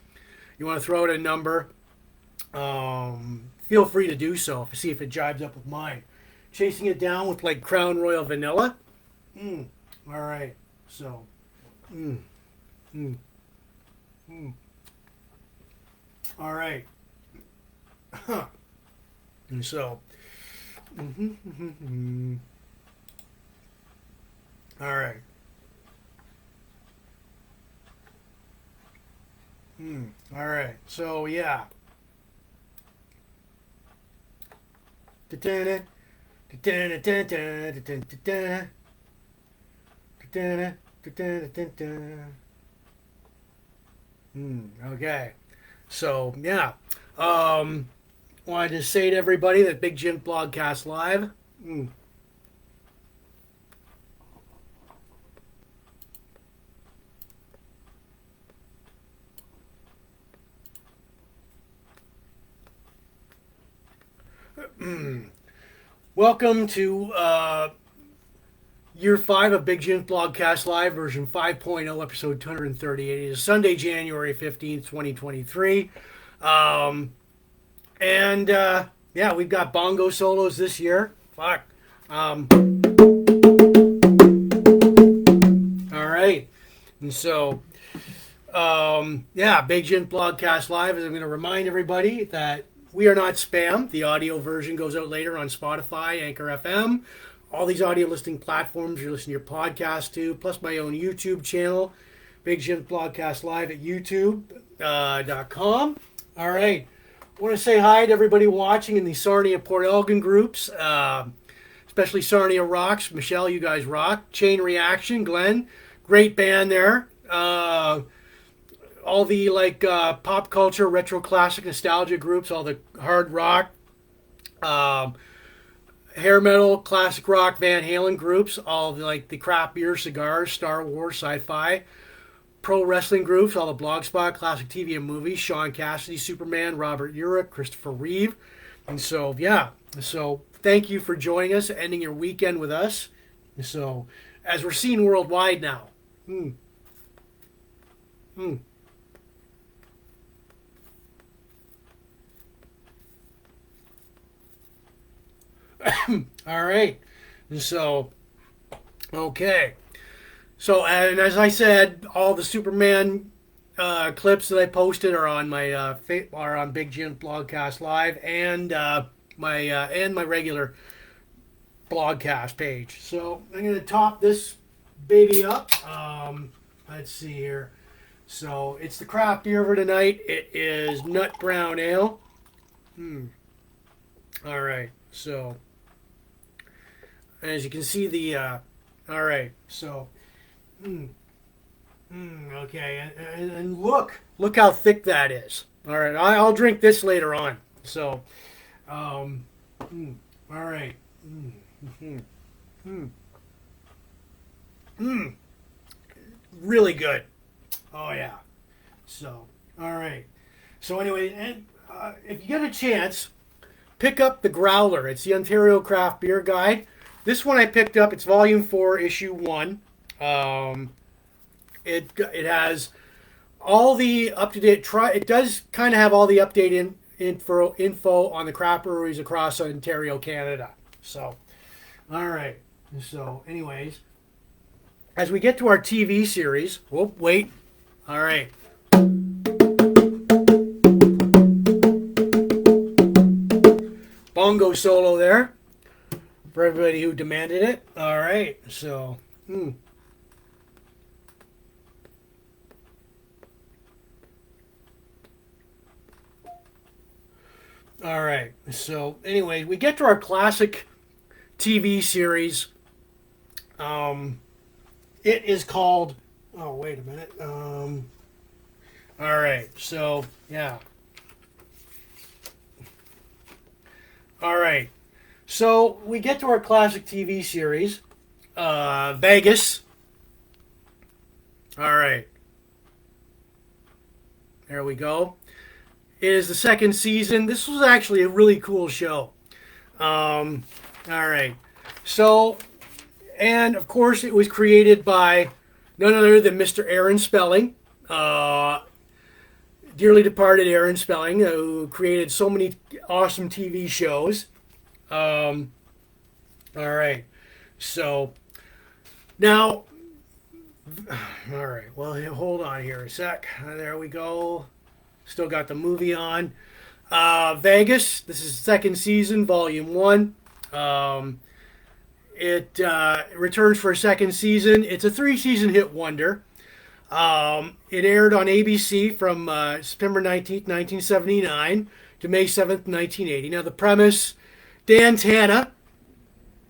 you want to throw out a number, feel free to do so. See if it jives up with mine. Chasing it down with like Crown Royal Vanilla. All right. So, all right. And so, all right. All right. So, yeah. Okay. So, yeah. Wanted to say to everybody that Big Jims Blogcast Live. Welcome to Year 5 of Big Jims Blogcast Live, version 5.0, episode 238. It is Sunday, January 15th, 2023. Yeah, we've got bongo solos this year. Fuck. All right. And so, yeah, Big Jims Blogcast Live, as I'm going to remind everybody that we are not spam. The audio version goes out later on Spotify, Anchor FM, all these audio listening platforms you're listening to your podcast to, plus my own YouTube channel, Big Jims Blogcast Live at youtube.com. All right. I want to say hi to everybody watching in the Sarnia Port Elgin groups, especially Sarnia Rocks. Michelle, you guys rock. Chain Reaction, Glenn, great band there. All the like pop culture, retro classic nostalgia groups, all the hard rock, hair metal, classic rock, Van Halen groups, all the like the craft beer, cigars, Star Wars, sci-fi, pro wrestling groups, all the Blogspot, classic TV and movies, Shaun, Cassidy, Superman, Robert Urich, Christopher Reeve. And so, yeah. So thank you for joining us, ending your weekend with us. So, as we're seen worldwide now. All right. So, okay. So, and as I said, all the Superman clips that I posted are on my are on Big Jims Blogcast Live and my regular blogcast page. So I'm going to top this baby up. Let's see here. So it's the craft beer for tonight. It is Nut Brown Ale. All right. So as you can see, all right. So. Okay, and look how thick that is. All right, I'll drink this later on. So, all right. Really good. Oh yeah. So, all right. So anyway, and if you get a chance, pick up the Growler. It's the Ontario Craft Beer Guide. This one I picked up. It's Volume 4, Issue 1. It has all the up-to-date. It does kind of have all the updated info on the craft breweries across Ontario, Canada. So, all right. So, anyways, as we get to our TV series, oh wait, all right. Bongo solo there for everybody who demanded it. All right. So. All right. So, anyway, we get to our classic TV series. It is called. Oh, wait a minute. All right. So, yeah. All right. So, we get to our classic TV series, Vegas. All right. There we go. It is the second season. This was actually a really cool show. All right. So, and of course, it was created by none other than Mr. Aaron Spelling, dearly departed Aaron Spelling, who created so many awesome TV shows. All right. So, now, all right. Well, hold on here a sec. There we go. Still got the movie on. Vegas, this is second season, volume 1. It returns for a second season. It's a 3-season hit wonder. It aired on ABC from September 19th, 1979 to May 7th, 1980. Now, the premise, Dan Tana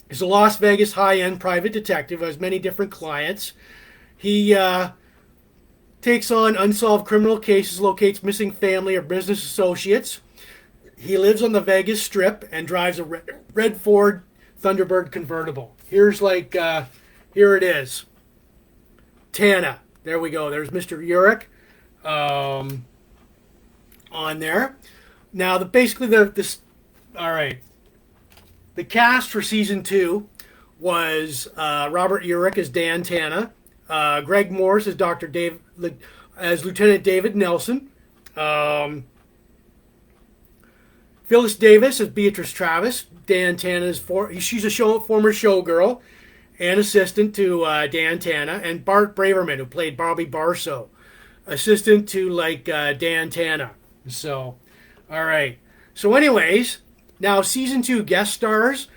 is a Las Vegas high-end private detective who has many different clients. He takes on unsolved criminal cases, locates missing family or business associates. He lives on the Vegas Strip and drives a red Ford Thunderbird convertible. Here it is. Tana. There we go. There's Mr. Urich on there. Now, all right. The cast for season 2 was Robert Urich as Dan Tana, Greg Morris as as Lieutenant David Nelson, Phyllis Davis as Beatrice Travis. Dan Tana's she's a former showgirl and assistant to Dan Tana, and Bart Braverman, who played Bobby Barso, assistant to Dan Tana. So, all right. So, anyways, now season 2 guest stars.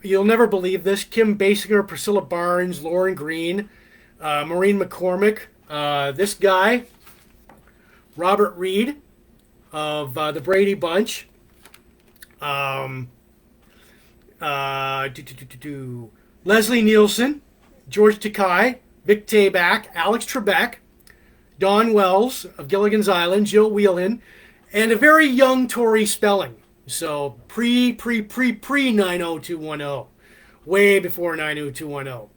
You'll never believe this: Kim Basinger, Priscilla Barnes, Lauren Green, Maureen McCormick, this guy, Robert Reed of the Brady Bunch, Leslie Nielsen, George Takei, Vic Tayback, Alex Trebek, Don Wells of Gilligan's Island, Jill Whelan, and a very young Tori Spelling. So pre 90210, way before 90210.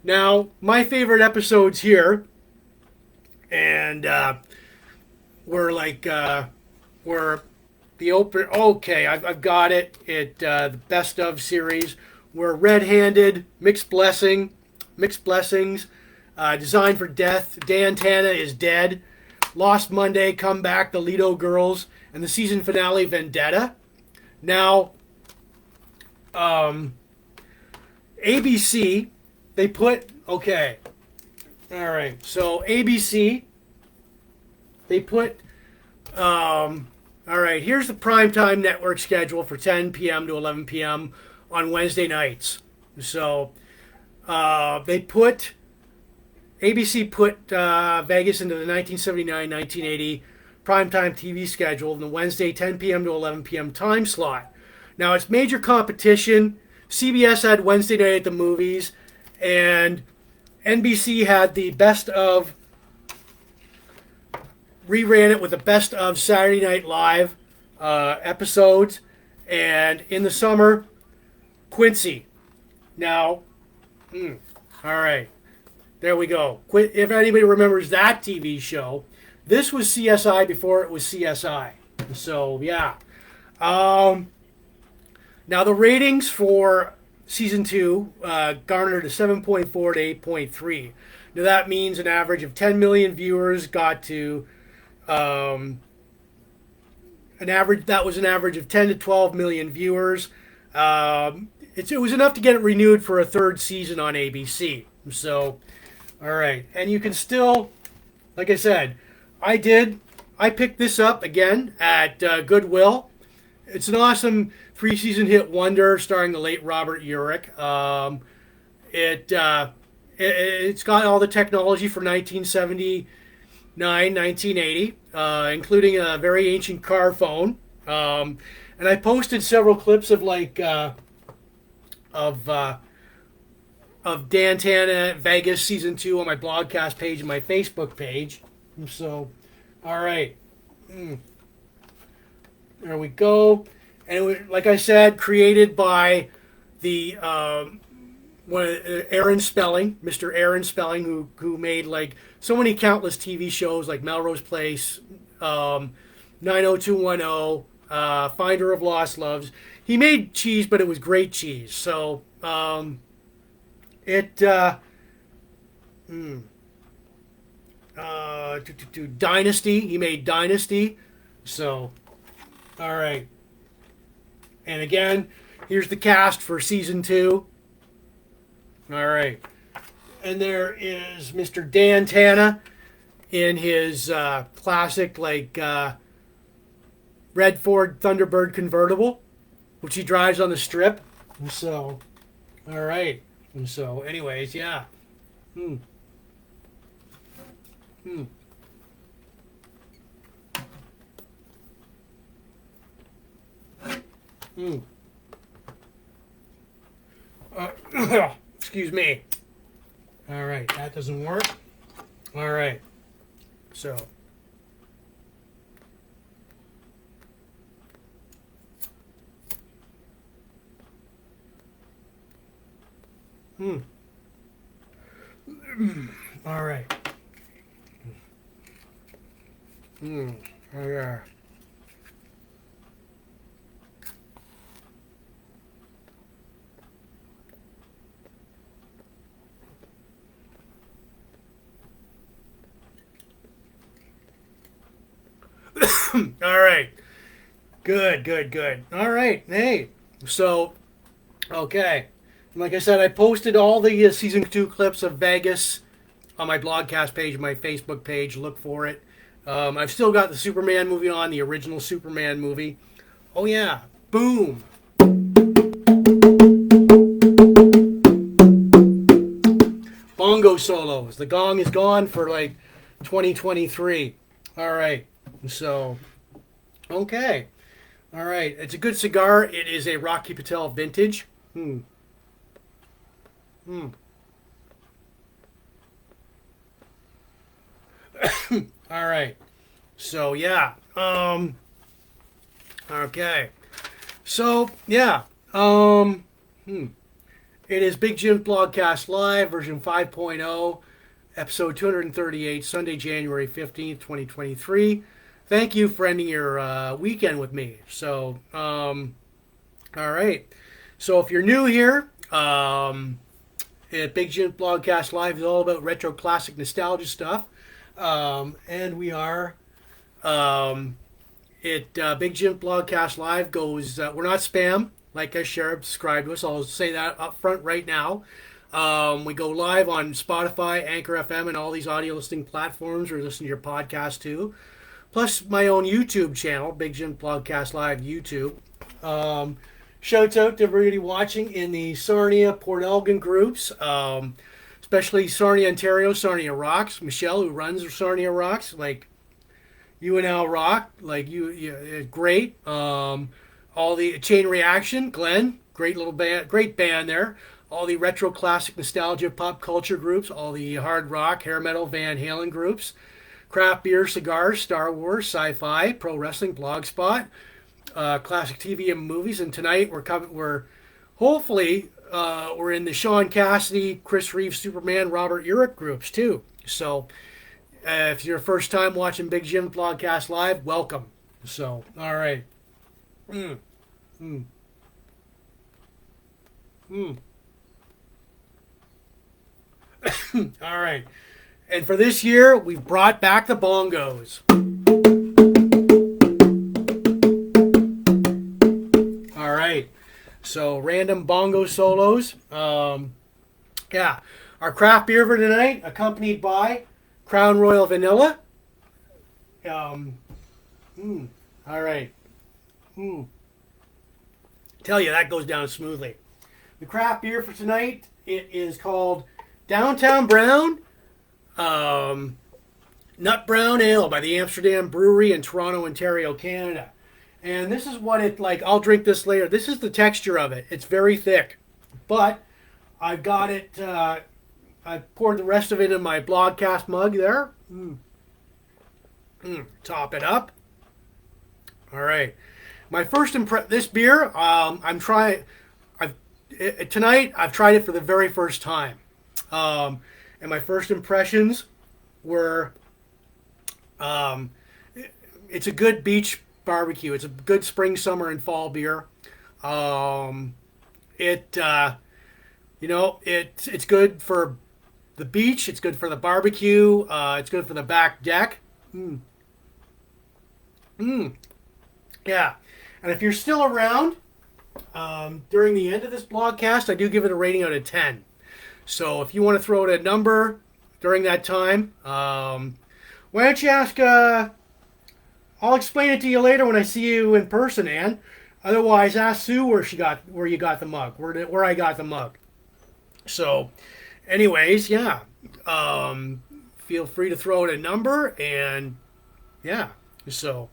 Now, my favorite episodes here, and were the open. Okay, I've got it. The best of series were Red-Handed, Mixed Blessings, Designed for Death, Dan Tana is Dead, Lost Monday, Comeback, The Lido Girls, and the season finale, Vendetta. Now, ABC, they put, okay, all right, so ABC they put, all right, here's the primetime network schedule for 10 p.m. to 11 p.m. on Wednesday nights. So ABC put Vegas into the 1979-1980 primetime TV schedule in the Wednesday 10 p.m. to 11 p.m. time slot. Now, it's major competition. CBS had Wednesday Night at the Movies, and NBC had the best of, reran it with the best of Saturday Night Live episodes, and in the summer, Quincy. Now, all right, there we go. If anybody remembers that TV show, this was CSI before it was CSI. So, yeah. Now, the ratings for Season 2 garnered a 7.4 to 8.3. Now, that means an average of 10 million viewers got to an average of 10 to 12 million viewers. It was enough to get it renewed for a third season on ABC. So, all right. And you can still, like I said, I picked this up again at Goodwill. It's an awesome 3-season hit wonder starring the late Robert Urich. It's got all the technology from 1979, 1980, including a very ancient car phone. And I posted several clips of Dan Tana Vegas Season 2 on my blogcast page and my Facebook page. So, all right. There we go. And it was, like I said, created by the Aaron Spelling, Mr. Aaron Spelling, who made like so many countless TV shows like Melrose Place, 90210, Finder of Lost Loves. He made cheese, but it was great cheese. So Dynasty. He made Dynasty. So, all right. And again, here's the cast for Season 2. All right. And there is Mr. Dan Tana in his classic, red Ford Thunderbird convertible, which he drives on the Strip. So, all right. And so, anyways, yeah. Excuse me. All right, that doesn't work. All right, so. All right. Yeah. All right. Good. All right. Hey. So, okay. Like I said, I posted all the Season 2 clips of Vegas on my blogcast page, my Facebook page. Look for it. I've still got the Superman movie on, the original Superman movie. Oh, yeah. Boom. Bongo solos. The gong is gone for 2023. All right. So, okay. All right. It's a good cigar. It is a Rocky Patel vintage. All right. So, yeah. Okay. So, yeah. It is Big Jims Blogcast Live, version 5.0, episode 238, Sunday, January 15th, 2023. Thank you for ending your weekend with me. So, all right. So, if you're new here, Big Jims Blogcast Live is all about retro classic nostalgia stuff. And we are Big Jims Blogcast Live goes, we're not spam, like I shared, subscribe to us. I'll say that up front right now. We go live on Spotify, Anchor FM, and all these audio listening platforms, or listen to your podcast too. plus my own YouTube channel, Big Jims Blogcast Live YouTube. Shouts out to everybody watching in the Sarnia, Port Elgin groups, especially Sarnia, Ontario, Sarnia Rocks. Michelle, who runs Sarnia Rocks, like UNL Rock, like great. All the Chain Reaction, Glenn, great little band, great band there. All the retro, classic, nostalgia, pop culture groups, all the hard rock, hair metal, Van Halen groups, craft beer, cigars, Star Wars, sci-fi, pro wrestling, blogspot, classic TV and movies. And tonight we're hopefully we're in the Shaun, Cassidy, Chris Reeves, Superman, Robert Urich groups too. So if you're first time watching Big Jims Blogcast Live, welcome. So all right. Mm. Mm. Mm. All right. And for this year, we've brought back the bongos. All right. So, random bongo solos. Yeah. Our craft beer for tonight, accompanied by Crown Royal Vanilla. All right. Tell you, that goes down smoothly. The craft beer for tonight, it is called Downtown Brown Nut Brown Ale by the Amsterdam Brewery in Toronto, Ontario, Canada. And this is what it like. I'll drink this later. This is the texture of it. It's very thick, but I've got it. I poured the rest of it in my Blogcast mug there. Top it up. All right. My first this beer. I'm trying. Tonight I've tried it for the very first time. And my first impressions were, it's a good beach barbecue. It's a good spring, summer, and fall beer. It's good for the beach. It's good for the barbecue. It's good for the back deck. Yeah. And if you're still around during the end of this blogcast, I do give it a rating out of 10. So if you want to throw out a number during that time, why don't you ask? I'll explain it to you later when I see you in person, Ann. Otherwise, ask Sue where you got the mug, where I got the mug. So, anyways, yeah. Feel free to throw out a number, and yeah. So,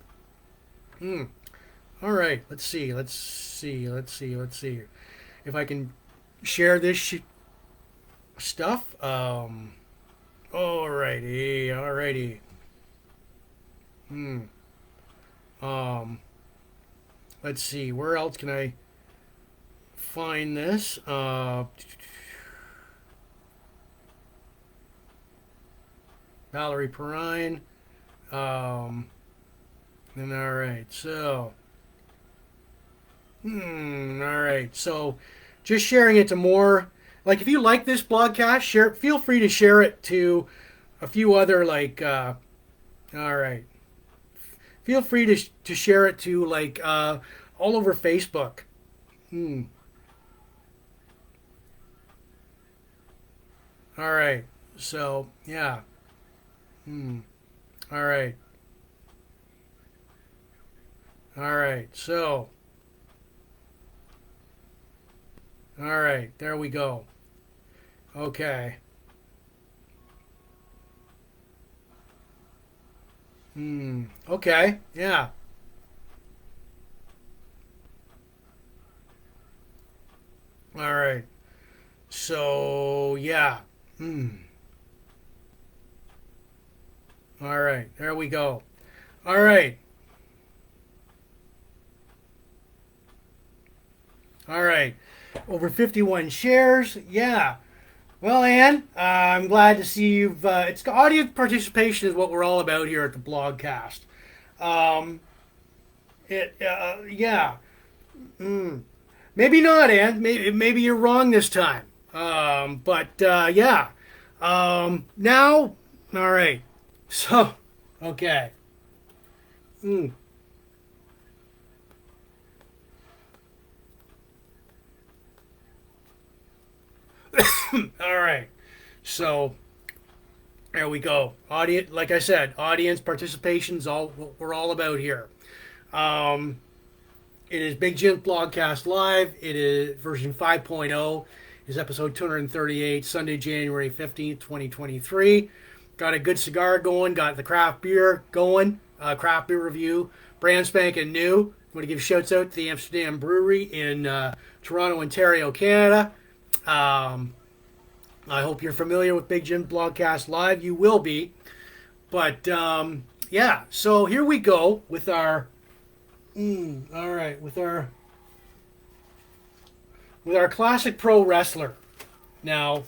all right. Let's see. If I can share this stuff. Alrighty. Let's see. Where else can I find this? Valerie Perrine. And all right. So. All right. So, just sharing it to more. Like, if you like this blogcast, feel free to share it to a few other, all right. Feel free to share it to, all over Facebook. All right. So, yeah. All right. All right. So, all right. There we go. Okay. Okay. Yeah. All right. So, yeah. All right. There we go. All right. All right. Over 51 shares. Yeah. Well, Ann, I'm glad to see you've. It's audience participation is what we're all about here at the Blogcast. Yeah. Maybe not, Ann. Maybe you're wrong this time. Yeah. Now, all right. So, okay. All right. So, There we go. Audience, like I said, audience participation is all what we're all about here. Um, it is Big Jims Blogcast Live. It is version 5.0. Is episode 238, Sunday, January 15th, 2023. Got a good cigar going. Got the craft beer going. Craft beer review. Brand spanking new. I'm going to give shouts out to the Amsterdam Brewery in Toronto, Ontario, Canada. I hope you're familiar with Big Jims Blogcast Live. You will be. But, yeah. So here we go with our... all right. With our classic pro wrestler. Now,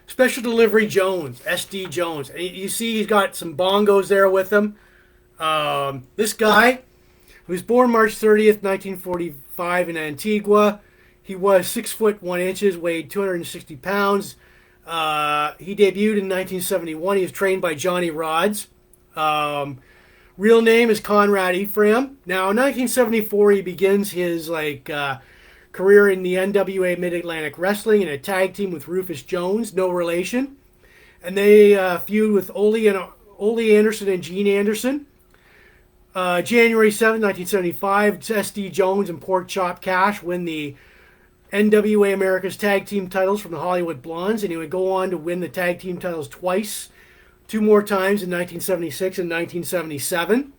Special Delivery Jones, S.D.Jones. And you see he's got some bongos there with him. This guy, who was born March 30th, 1945 in Antigua. He was 6 foot 1 inches, weighed 260 pounds. He debuted in 1971. He was trained by Johnny Rods. Real name is Conrad Ephraim. Now, in 1974, he begins his career in the NWA Mid-Atlantic Wrestling in a tag team with Rufus Jones, no relation. And they feud with Ole Anderson and Gene Anderson. January 7, 1975, S.D. Jones and Pork Chop Cash win the NWA America's tag team titles from the Hollywood Blondes, and he would go on to win the tag team titles twice, 2 more times in 1976 and 1977.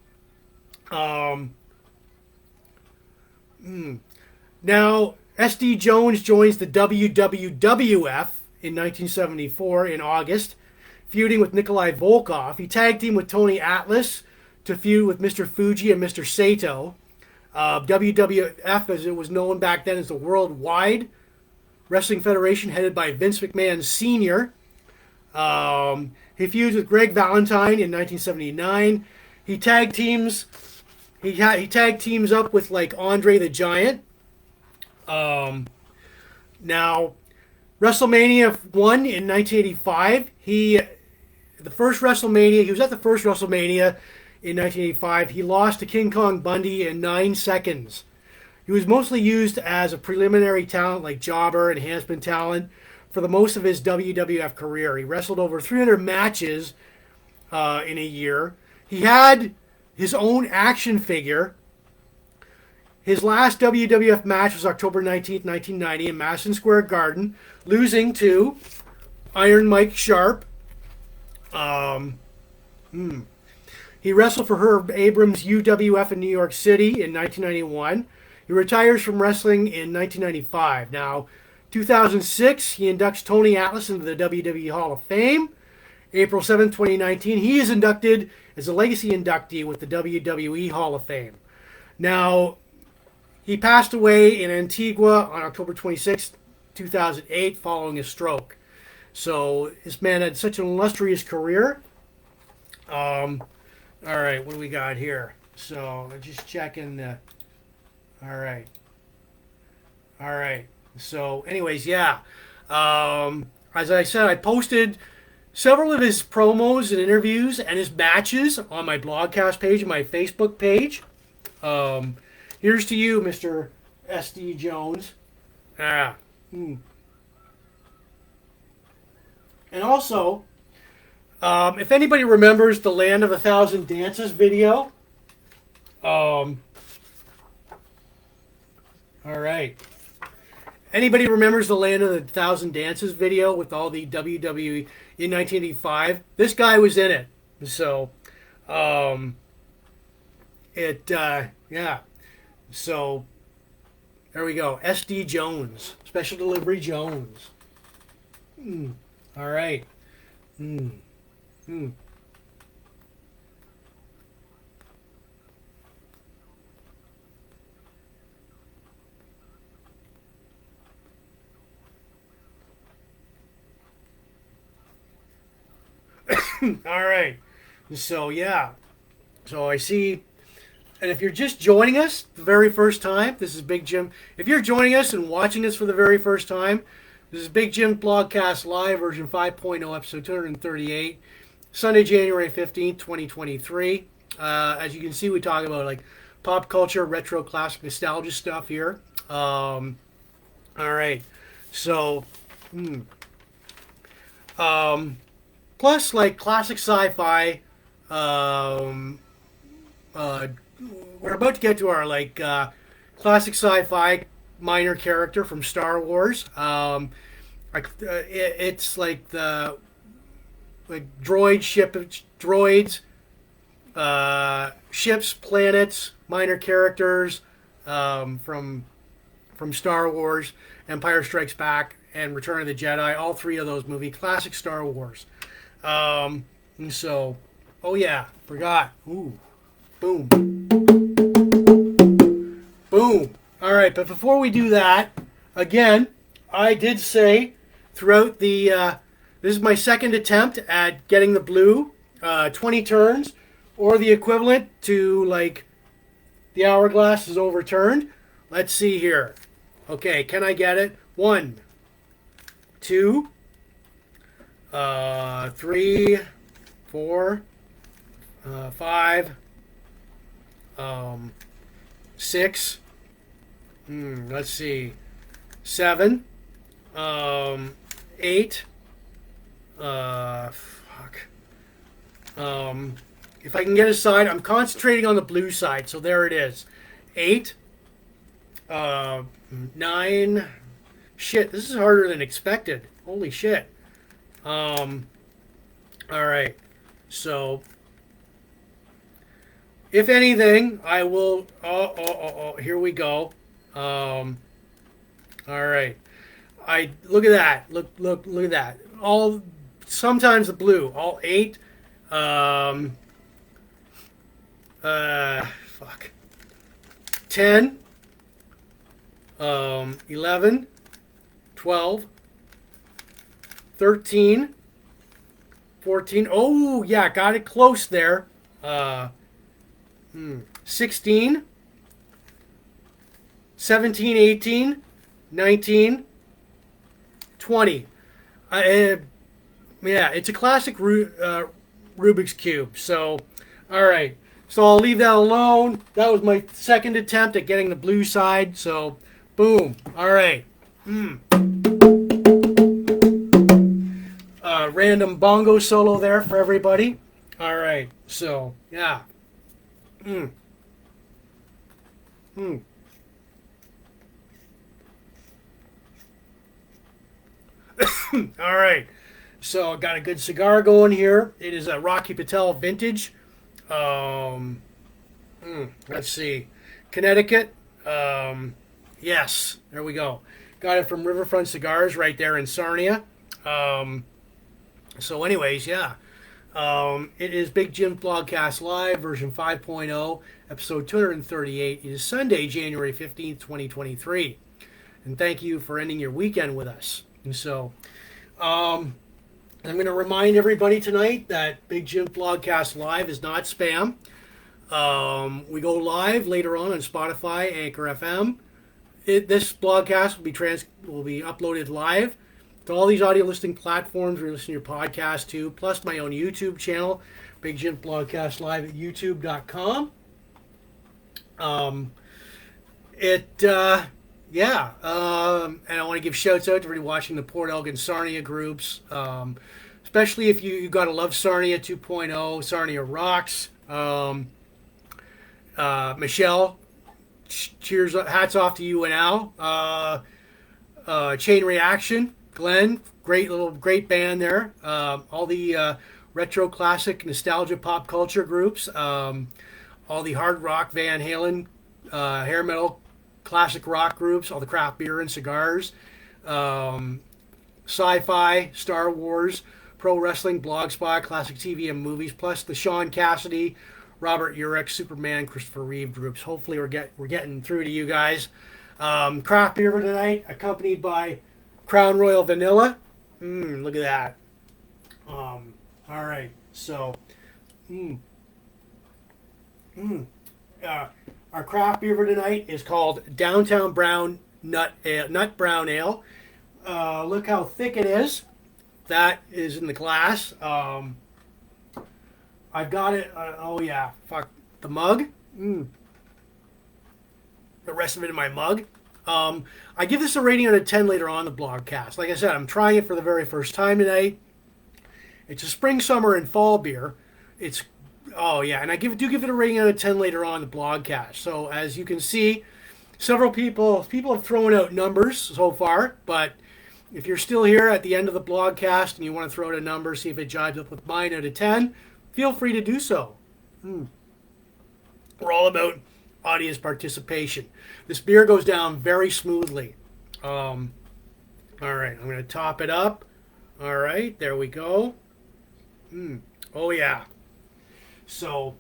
Now, S.D. Jones joins the WWF in 1974 in August, feuding with Nikolai Volkov. He tag teamed with Tony Atlas to feud with Mr. Fuji and Mr. Sato. WWF, as it was known back then, as the Worldwide Wrestling Federation, headed by Vince McMahon Sr. He feuds with Greg Valentine in 1979. He tag teams up with Andre the Giant. Now, WrestleMania 1 in 1985. He was at the first WrestleMania in 1985. He lost to King Kong Bundy in 9 seconds. He was mostly used as a preliminary talent, like jobber, enhancement talent, for the most of his WWF career. He wrestled over 300 matches in a year. He had his own action figure. His last WWF match was October 19th, 1990 in Madison Square Garden, losing to Iron Mike Sharp. He wrestled for Herb Abrams' UWF in New York City in 1991. He retires from wrestling in 1995. Now, 2006, he inducts Tony Atlas into the WWE Hall of Fame. April 7, 2019, he is inducted as a legacy inductee with the WWE Hall of Fame. Now, he passed away in Antigua on October 26, 2008, following a stroke. So, this man had such an illustrious career. All right, what do we got here? So, I'm just checking the... All right. So, anyways, yeah. As I said, I posted several of his promos and interviews and his matches on my blogcast page and my Facebook page. Here's to you, Mr. S.D. Jones. And also... if anybody remembers the Land of a Thousand Dances video, all right. Anybody remembers the Land of a Thousand Dances video with all the WWE in 1985? This guy was in it. So, yeah. So, there we go. S.D. Jones. Special Delivery Jones. All right. All right. So, yeah. So, I see. And if you're just joining us the very first time, this is Big Jim. If you're joining us and watching us for the very first time, this is Big Jims Blogcast Live, version 5.0, episode 238, Sunday, January 15th, 2023. As you can see, we talk about pop culture, retro, classic, nostalgia stuff here. All right. So, plus like classic sci-fi. Um, we're about to get to our classic sci-fi minor character from Star Wars. It's like the droids, ships, planets, minor characters from Star Wars, Empire Strikes Back, and Return of the Jedi. All three of those movies, classic Star Wars. And so, oh yeah, forgot. Ooh, boom, boom. All right, but before we do that, again, I did say throughout the this is my second attempt at getting the blue, 20 turns, or the equivalent to like the hourglass is overturned. Let's see here. Okay, can I get it? 1, 2, 3, 4, 5, 6. Let's see. 7, 8. Fuck. If I can get a side, I'm concentrating on the blue side, so there it is. 8, 9. Shit, this is harder than expected. Holy shit. All right. So, if anything, I will. Here we go. All right. I look at that. Look at that. Sometimes the blue. All 8. Fuck. 10. 11. 12. 13. 14. Oh, yeah, got it close there. 16. 17, 18, 19, 20. Yeah, it's a classic Rubik's Cube. So, all right. So I'll leave that alone. That was my second attempt at getting the blue side. So, boom. All right. Random bongo solo there for everybody. All right. So, yeah. All right. So I got a good cigar going here. It is a Rocky Patel vintage. Let's see. Connecticut. Yes. There we go. Got it from Riverfront Cigars right there in Sarnia. So anyways, yeah. It is Big Jims Blogcast Live, version 5.0, episode 238. It is Sunday, January 15th, 2023. And thank you for ending your weekend with us. And so, I'm going to remind everybody tonight that Big Jims Blogcast Live is not spam. We go live later on Spotify, Anchor FM. This blogcast will be uploaded live to all these audio listening platforms where you listen to your podcast to, plus my own YouTube channel, Big Jims Blogcast Live at youtube.com. And I want to give shouts out to everybody watching the Port Elgin Sarnia groups, especially if you got to love Sarnia 2.0, Sarnia Rocks. Michelle, cheers, hats off to you and Al. Chain Reaction, Glenn, great band there. All the retro classic nostalgia pop culture groups, all the hard rock Van Halen, hair metal classic rock groups, all the craft beer and cigars, sci-fi, Star Wars, pro wrestling, blogspot, classic TV and movies, plus the Shaun, Cassidy, Robert Urich, Superman, Christopher Reeve groups. Hopefully we're getting through to you guys. Craft beer for tonight, accompanied by Crown Royal Vanilla. Look at that. All right, so our craft beer for tonight is called Downtown Brown Nut Brown Ale. Look how thick it is. That is in the glass. I've got it. Fuck the mug. The rest of it in my mug. I give this a rating out of 10 later on in the blogcast. Like I said, I'm trying it for the very first time tonight. It's a spring, summer, and fall beer. It's oh yeah, and I do give it a rating out of 10 later on in the blogcast. So as you can see, several people have thrown out numbers so far, but if you're still here at the end of the blogcast and you want to throw out a number, see if it jives up with mine out of 10, feel free to do so. We're all about audience participation. This beer goes down very smoothly. All right, I'm going to top it up. All right, there we go. Oh, yeah. So,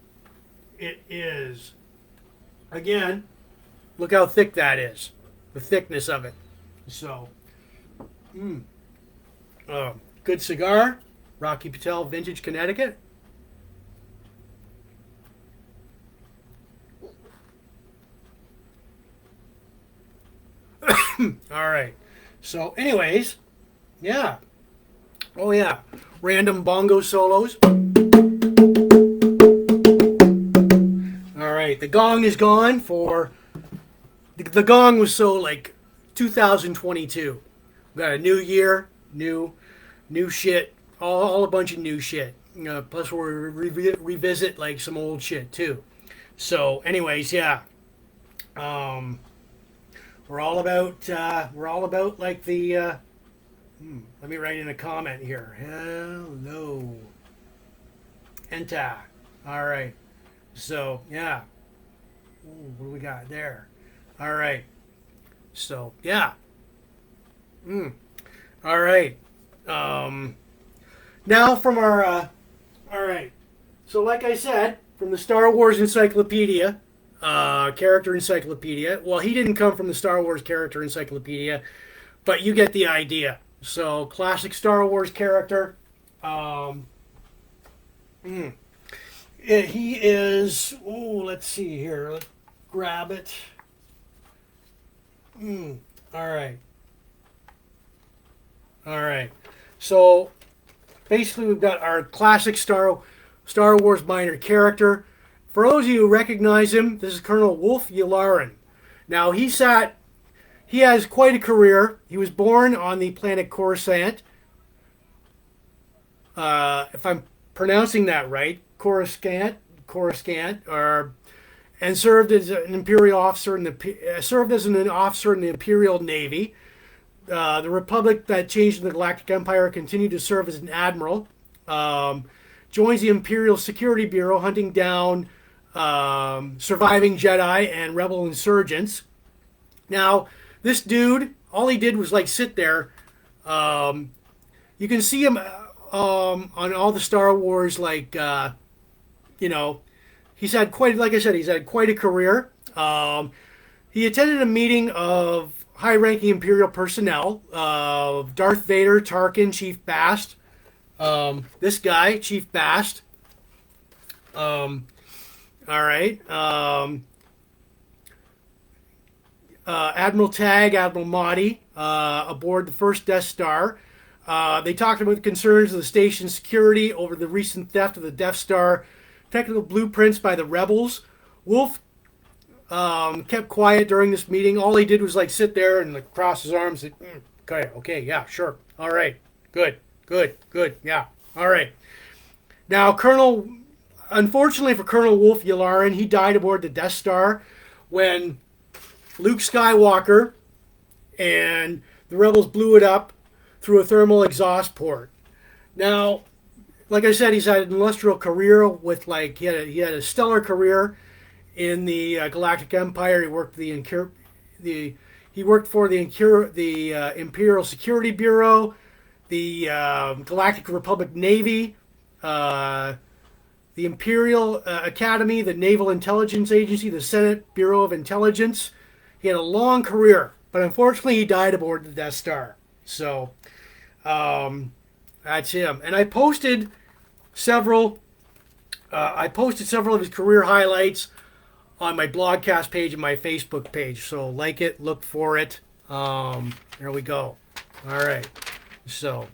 it is, again, look how thick that is. The thickness of it. So, good cigar. Rocky Patel Vintage, Connecticut. All right. So, anyways, yeah. Oh, yeah. Random bongo solos. All right. The gong is gone for... The gong was so, like, 2022. We got a new year, new shit, all a bunch of new shit. Plus, we'll revisit, like, some old shit, too. So, anyways, yeah. We're all about like the. Let me write in a comment here. Hello. Enta. All right. So yeah. Ooh, what do we got there? All right. So yeah. All right. Now from our. All right. So like I said, from the Star Wars Encyclopedia. Character Encyclopedia. Well, he didn't come from the Star Wars Character Encyclopedia, but you get the idea. So, classic Star Wars character. He is... Oh, let's see here. Let's grab it. All right. All right. So, basically, we've got our classic Star Wars minor character. For those of you who recognize him, this is Colonel Wulff Yularen. Now, he has quite a career. He was born on the planet Coruscant. If I'm pronouncing that right, Coruscant, and served as an Imperial officer in the Imperial Navy. The Republic that changed the Galactic Empire continued to serve as an admiral. Joins the Imperial Security Bureau, hunting down surviving Jedi and rebel insurgents. Now, this dude, all he did was like sit there. You can see him on all the Star Wars, like he's had quite, like I said, he's had quite a career. He attended a meeting of high-ranking Imperial personnel, Darth Vader, Tarkin, Chief Bast. This guy, Chief Bast. All right. Admiral Tagg, Admiral Mahdi, aboard the first Death Star. They talked about the concerns of the station's security over the recent theft of the Death Star technical blueprints by the rebels. Wulff kept quiet during this meeting. All he did was like sit there and like cross his arms. And, okay, yeah, sure. All right, good, yeah, all right. Now, unfortunately for Colonel Wulff Yularen, he died aboard the Death Star when Luke Skywalker and the rebels blew it up through a thermal exhaust port. Now, like I said, he's had an illustrious career with he had a stellar career in the Galactic Empire. He worked for the Imperial Security Bureau, the Galactic Republic Navy, the Imperial Academy, the Naval Intelligence Agency, the Senate Bureau of Intelligence. He had a long career, but unfortunately he died aboard the Death Star. So that's him. And I posted several of his career highlights on my blogcast page and my Facebook page. So like it, look for it. There we go. All right. So,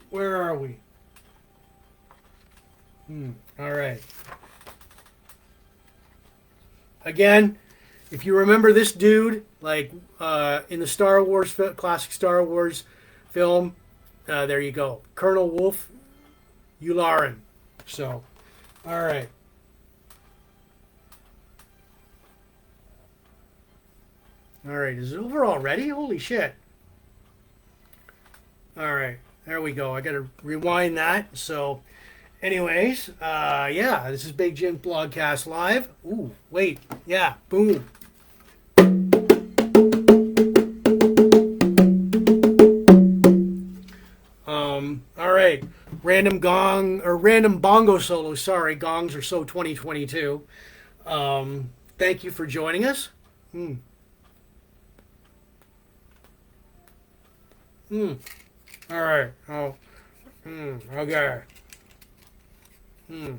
where are we? All right. Again, if you remember this dude, like in the classic Star Wars film. There you go. Colonel Wulff, Yularen. So, all right. All right, is it over already? Holy shit. All right, there we go. I got to rewind that. So, anyways, yeah, this is Big Jims Blogcast Live. Ooh, wait. Yeah, boom. All right. Random gong, or random bongo solo. Sorry, gongs are so 2022. Thank you for joining us. Hmm. Hmm. All right. Oh. Hmm. Okay. Hmm.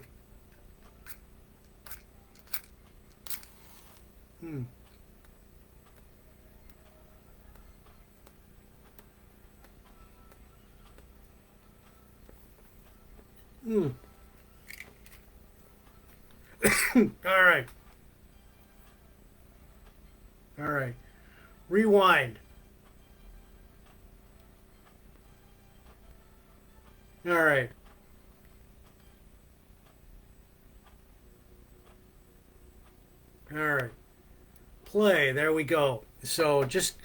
Hmm. Hmm. All right. All right. Rewind. All right. All right. Play. There we go. So just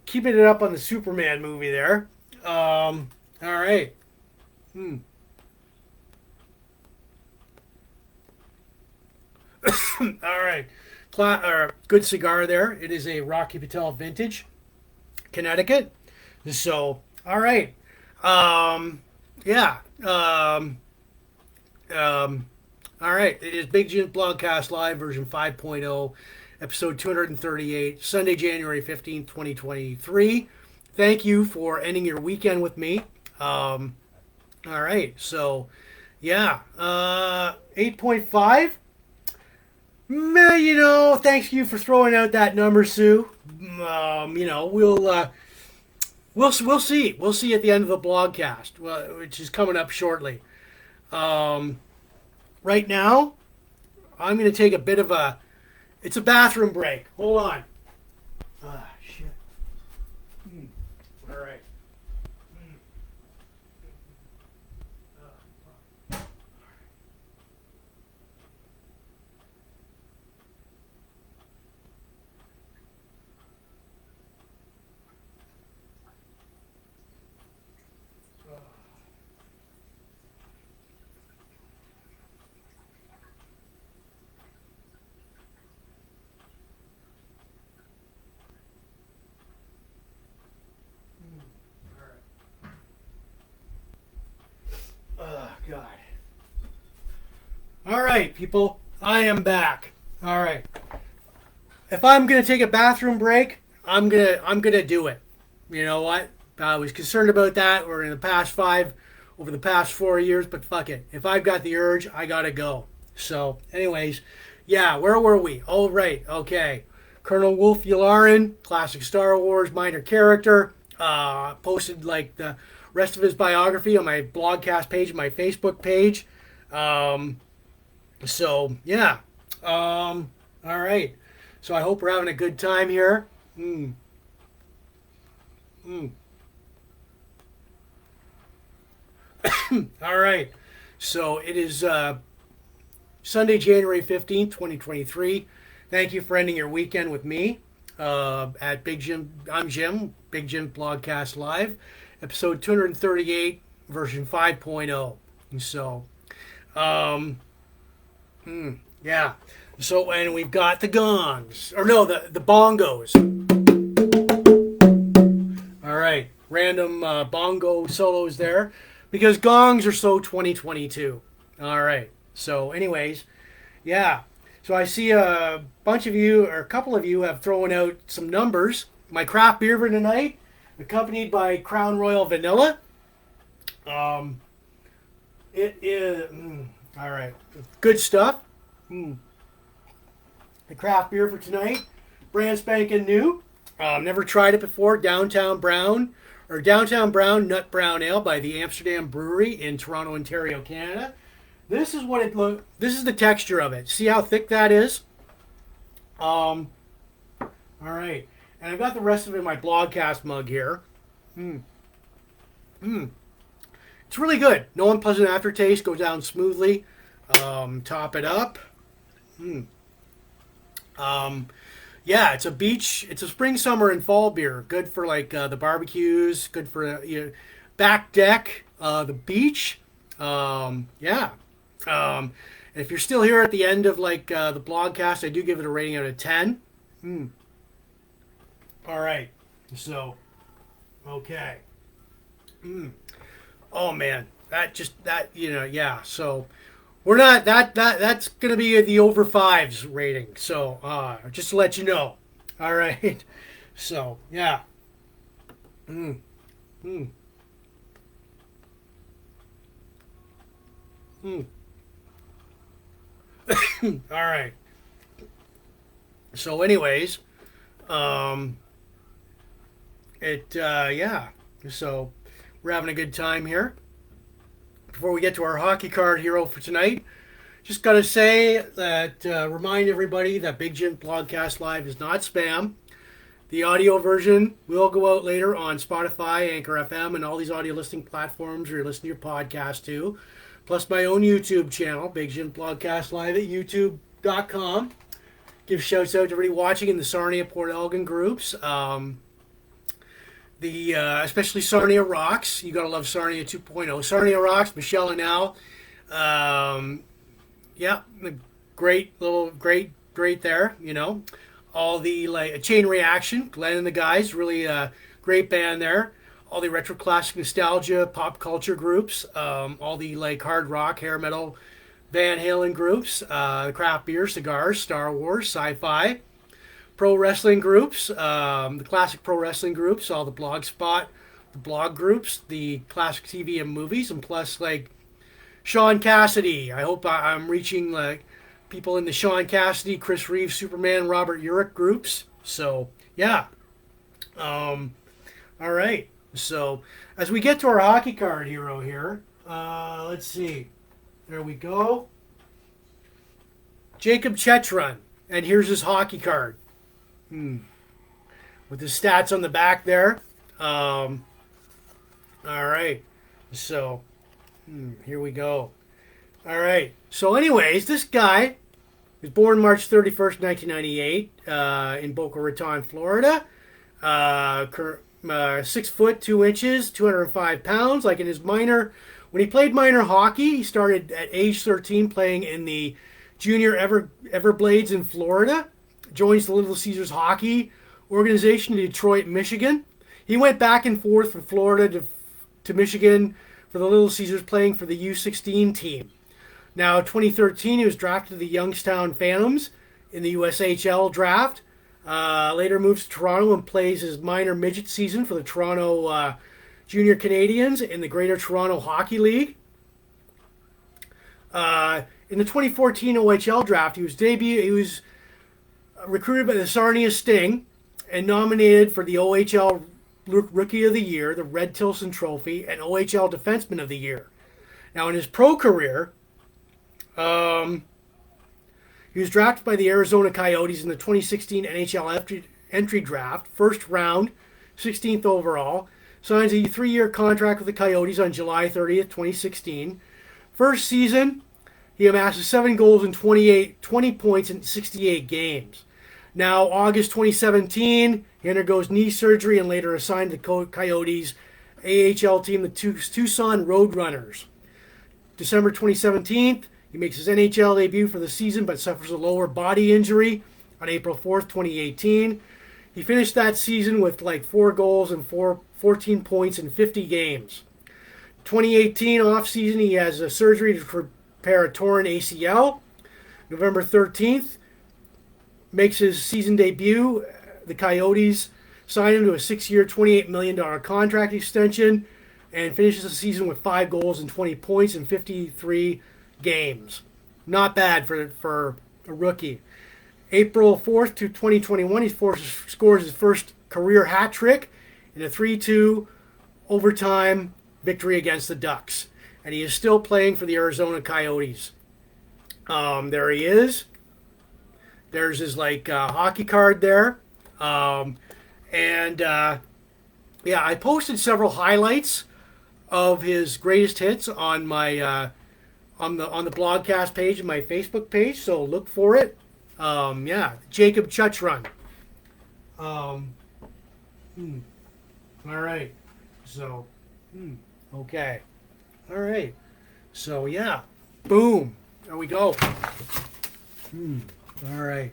keeping it up on the Superman movie there. All right. Hmm. All right. Good cigar there. It is a Rocky Patel Vintage, Connecticut. So, all right. Yeah. All right. It is Big Jims Blogcast Live version 5.0, episode 238, Sunday, January 15th, 2023. Thank you for ending your weekend with me. All right. So, yeah. 8.5. Thanks you for throwing out that number, Sue. We'll see. We'll see at the end of the blogcast, which is coming up shortly. Right now, I'm going to take a bit of it's a bathroom break. Hold on. Ah, shit. All right. Oh, God. All right, people. I am back. All right. If I'm gonna take a bathroom break, I'm gonna do it. You know what? I was concerned about that. We're in the past over the past 4 years, but fuck it. If I've got the urge, I gotta go. So, anyways, yeah. Where were we? Oh, right. Okay. Colonel Wulff Yularen, classic Star Wars minor character. Posted like the rest of his biography on my blogcast page, my Facebook page. So yeah. All right. So I hope we're having a good time here. Mm, mm. All right. So it is Sunday, January 15th, 2023. Thank you for ending your weekend with me at Big Jim. I'm Jim, Big Jim Blogcast Live, episode 238, version 5.0. And so, yeah. So, and we've got the gongs. Or no, the bongos. All right. Random bongo solos there. Because gongs are so 2022. All right. So, anyways, yeah. So I see a bunch of you, or a couple of you, have thrown out some numbers. My craft beer for tonight, accompanied by Crown Royal Vanilla. It is all right. Good stuff. The craft beer for tonight, brand spanking new. Never tried it before. Downtown Brown Nut Brown Ale by the Amsterdam Brewery in Toronto, Ontario, Canada. This is what it look. This is the texture of it. See how thick that is? All right, and I've got the rest of it in my blogcast mug here. It's really good. No unpleasant aftertaste. Goes down smoothly. Top it up. Yeah, it's a beach. It's a spring, summer, and fall beer. Good for like the barbecues. Good for back deck, the beach. Yeah. And if you're still here at the end of like the blogcast, I do give it a rating out of 10. All right. So, okay. Oh man, yeah. So we're not that's gonna be the over fives rating. So just to let you know. All right. So yeah. Mm. Mm. Mm. All right. So anyways, um, yeah. So we're having a good time here. Before we get to our hockey card hero for tonight, just got to say that remind everybody that Big Jims Blogcast Live is not spam. The audio version will go out later on Spotify, Anchor FM, and all these audio listening platforms where you're listening to your podcast to. Plus my own YouTube channel, Big Jims Blogcast Live at youtube.com. Give shouts out to everybody watching in the Sarnia Port Elgin groups. Especially Sarnia Rocks. You gotta love Sarnia 2.0. Sarnia Rocks, Michelle and Al. Yeah, great there. All the like Chain Reaction, Glenn and the guys, really great band there. All the retro classic nostalgia, pop culture groups. All the like hard rock, hair metal, Van Halen groups. The craft beer, cigars, Star Wars, sci-fi. Pro wrestling groups, the classic pro wrestling groups, all the Blogspot, the blog groups, the classic TV and movies, and plus like Shaun Cassidy. I hope I'm reaching like people in the Shaun Cassidy, Chris Reeves, Superman, Robert Urich groups. So yeah, all right. So as we get to our hockey card hero here, let's see. There we go. Jacob Chychrun, and here's his hockey card. With the stats on the back there. All right. So, here we go. All right. So, anyways, this guy was born March 31st, 1998, in Boca Raton, Florida. 6 foot 2 inches, 205 pounds. Like in his when he played minor hockey, he started at age 13 playing in the Junior Everblades in Florida. Joins the Little Caesars hockey organization in Detroit, Michigan. He went back and forth from Florida to Michigan for the Little Caesars, playing for the U16 team. Now, 2013, he was drafted to the Youngstown Phantoms in the USHL draft. Later moves to Toronto and plays his minor midget season for the Toronto Junior Canadiens in the Greater Toronto Hockey League. In the 2014 OHL draft, he was recruited by the Sarnia Sting and nominated for the OHL Rookie of the Year, the Red Tilson Trophy, and OHL Defenseman of the Year. Now, in his pro career, he was drafted by the Arizona Coyotes in the 2016 NHL entry draft, first round, 16th overall. Signs a 3-year contract with the Coyotes on July 30th, 2016. First season, he amasses 7 goals and 20 points in 68 games. Now, August 2017, he undergoes knee surgery and later assigned to the Coyotes AHL team, the Tucson Roadrunners. December 2017, he makes his NHL debut for the season but suffers a lower body injury on April 4th, 2018. He finished that season with like 4 goals and 14 points in 50 games. 2018 offseason, he has a surgery to repair a torn ACL. November 13th, makes his season debut. The Coyotes sign him to a 6-year, $28 million contract extension and finishes the season with 5 goals and 20 points in 53 games. Not bad for a rookie. April 4th to 2021, he scores his first career hat trick in a 3-2 overtime victory against the Ducks. And he is still playing for the Arizona Coyotes. There he is. There's his hockey card there. Yeah, I posted several highlights of his greatest hits on my on the blogcast page and my Facebook page. So look for it. Yeah, Jacob Chychrun. Um, all right. So, okay. All right. So yeah, boom. There we go. All right.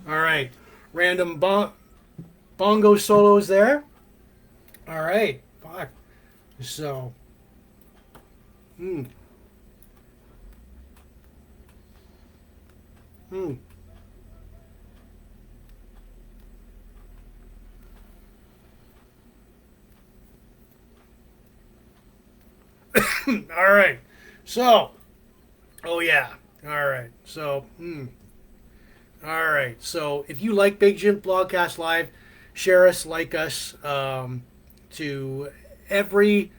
All right. Random bongo solos there. All right. Fuck. So. Hmm. Hmm. All right. So. Oh yeah. All right. So. All right. So if you like Big Jim Blogcast Live, share us, like us, to every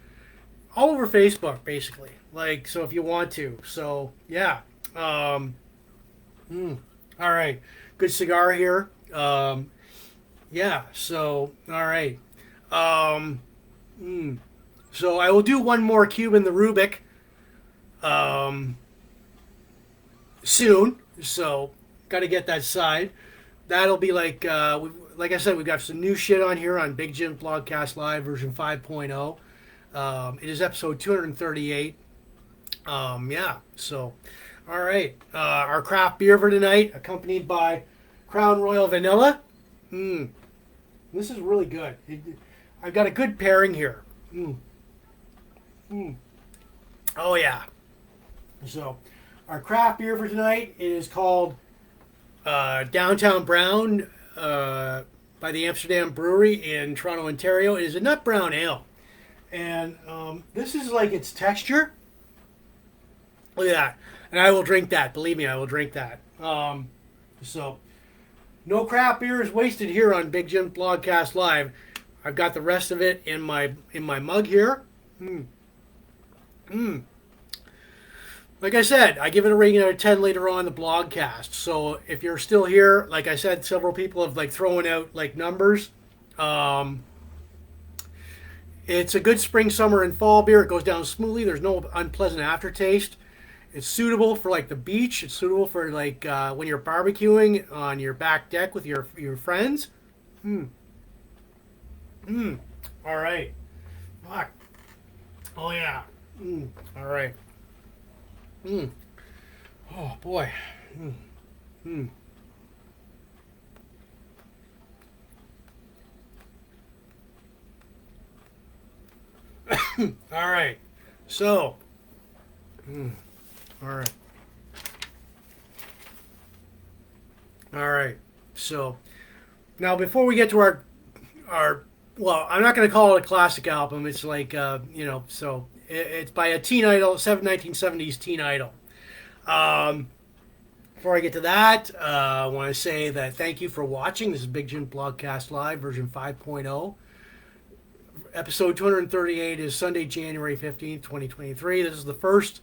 all over Facebook, basically. Like, so if you want to. So yeah. Um, all right. Good cigar here. Yeah. So all right. Um, so I will do one more Cubing The Rubick um, soon. So got to get that side. That'll be like like I said, we've got some new shit on here on Big Jim Blogcast Live version 5.0. It is episode 238. Yeah. So, all right. Our craft beer for tonight, accompanied by Crown Royal Vanilla. This is really good. I've got a good pairing here. Oh yeah. So, our craft beer for tonight is called Downtown Brown by the Amsterdam Brewery in Toronto, Ontario. It is a nut brown ale. And this is like its texture. Look at that. And I will drink that. Believe me, I will drink that. So, no craft beer is wasted here on Big Jim Blogcast Live. I've got the rest of it in my mug here. Like I said, I give it a rating out of 10 later on in the blogcast. So if you're still here, like I said, several people have like thrown out like numbers. It's a good spring, summer, and fall beer. It goes down smoothly. There's no unpleasant aftertaste. It's suitable for like the beach. It's suitable for like when you're barbecuing on your back deck with your friends. All right. Fuck. Oh yeah. All right. Oh boy. All right. So. All right. All right. So now before we get to our well, I'm not going to call it a classic album. It's like so it's by a teen idol, 1970s teen idol. Before I get to that, I want to say that thank you for watching. This is Big Jim Blogcast Live version 5.0. Episode 238 is Sunday, January 15th, 2023. This is the first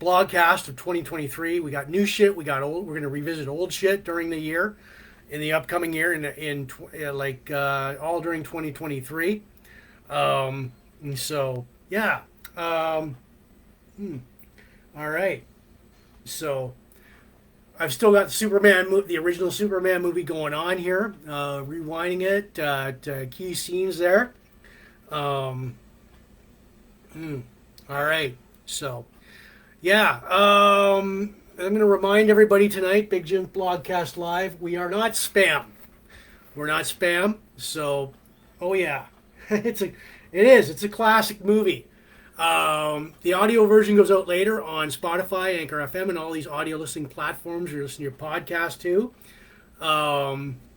blogcast of 2023. We got new shit. We got old. We're going to revisit old shit during the year, in the upcoming year, all during 2023. So yeah. All right. So I've still got the original Superman movie going on here. Rewinding it to key scenes there. All right. So yeah. I'm going to remind everybody tonight, Big Jim Blogcast Live, we are not spam. We're not spam. So, oh yeah, it's a classic movie. The audio version goes out later on Spotify, Anchor FM, and all these audio listening platforms you're listening to your podcast to.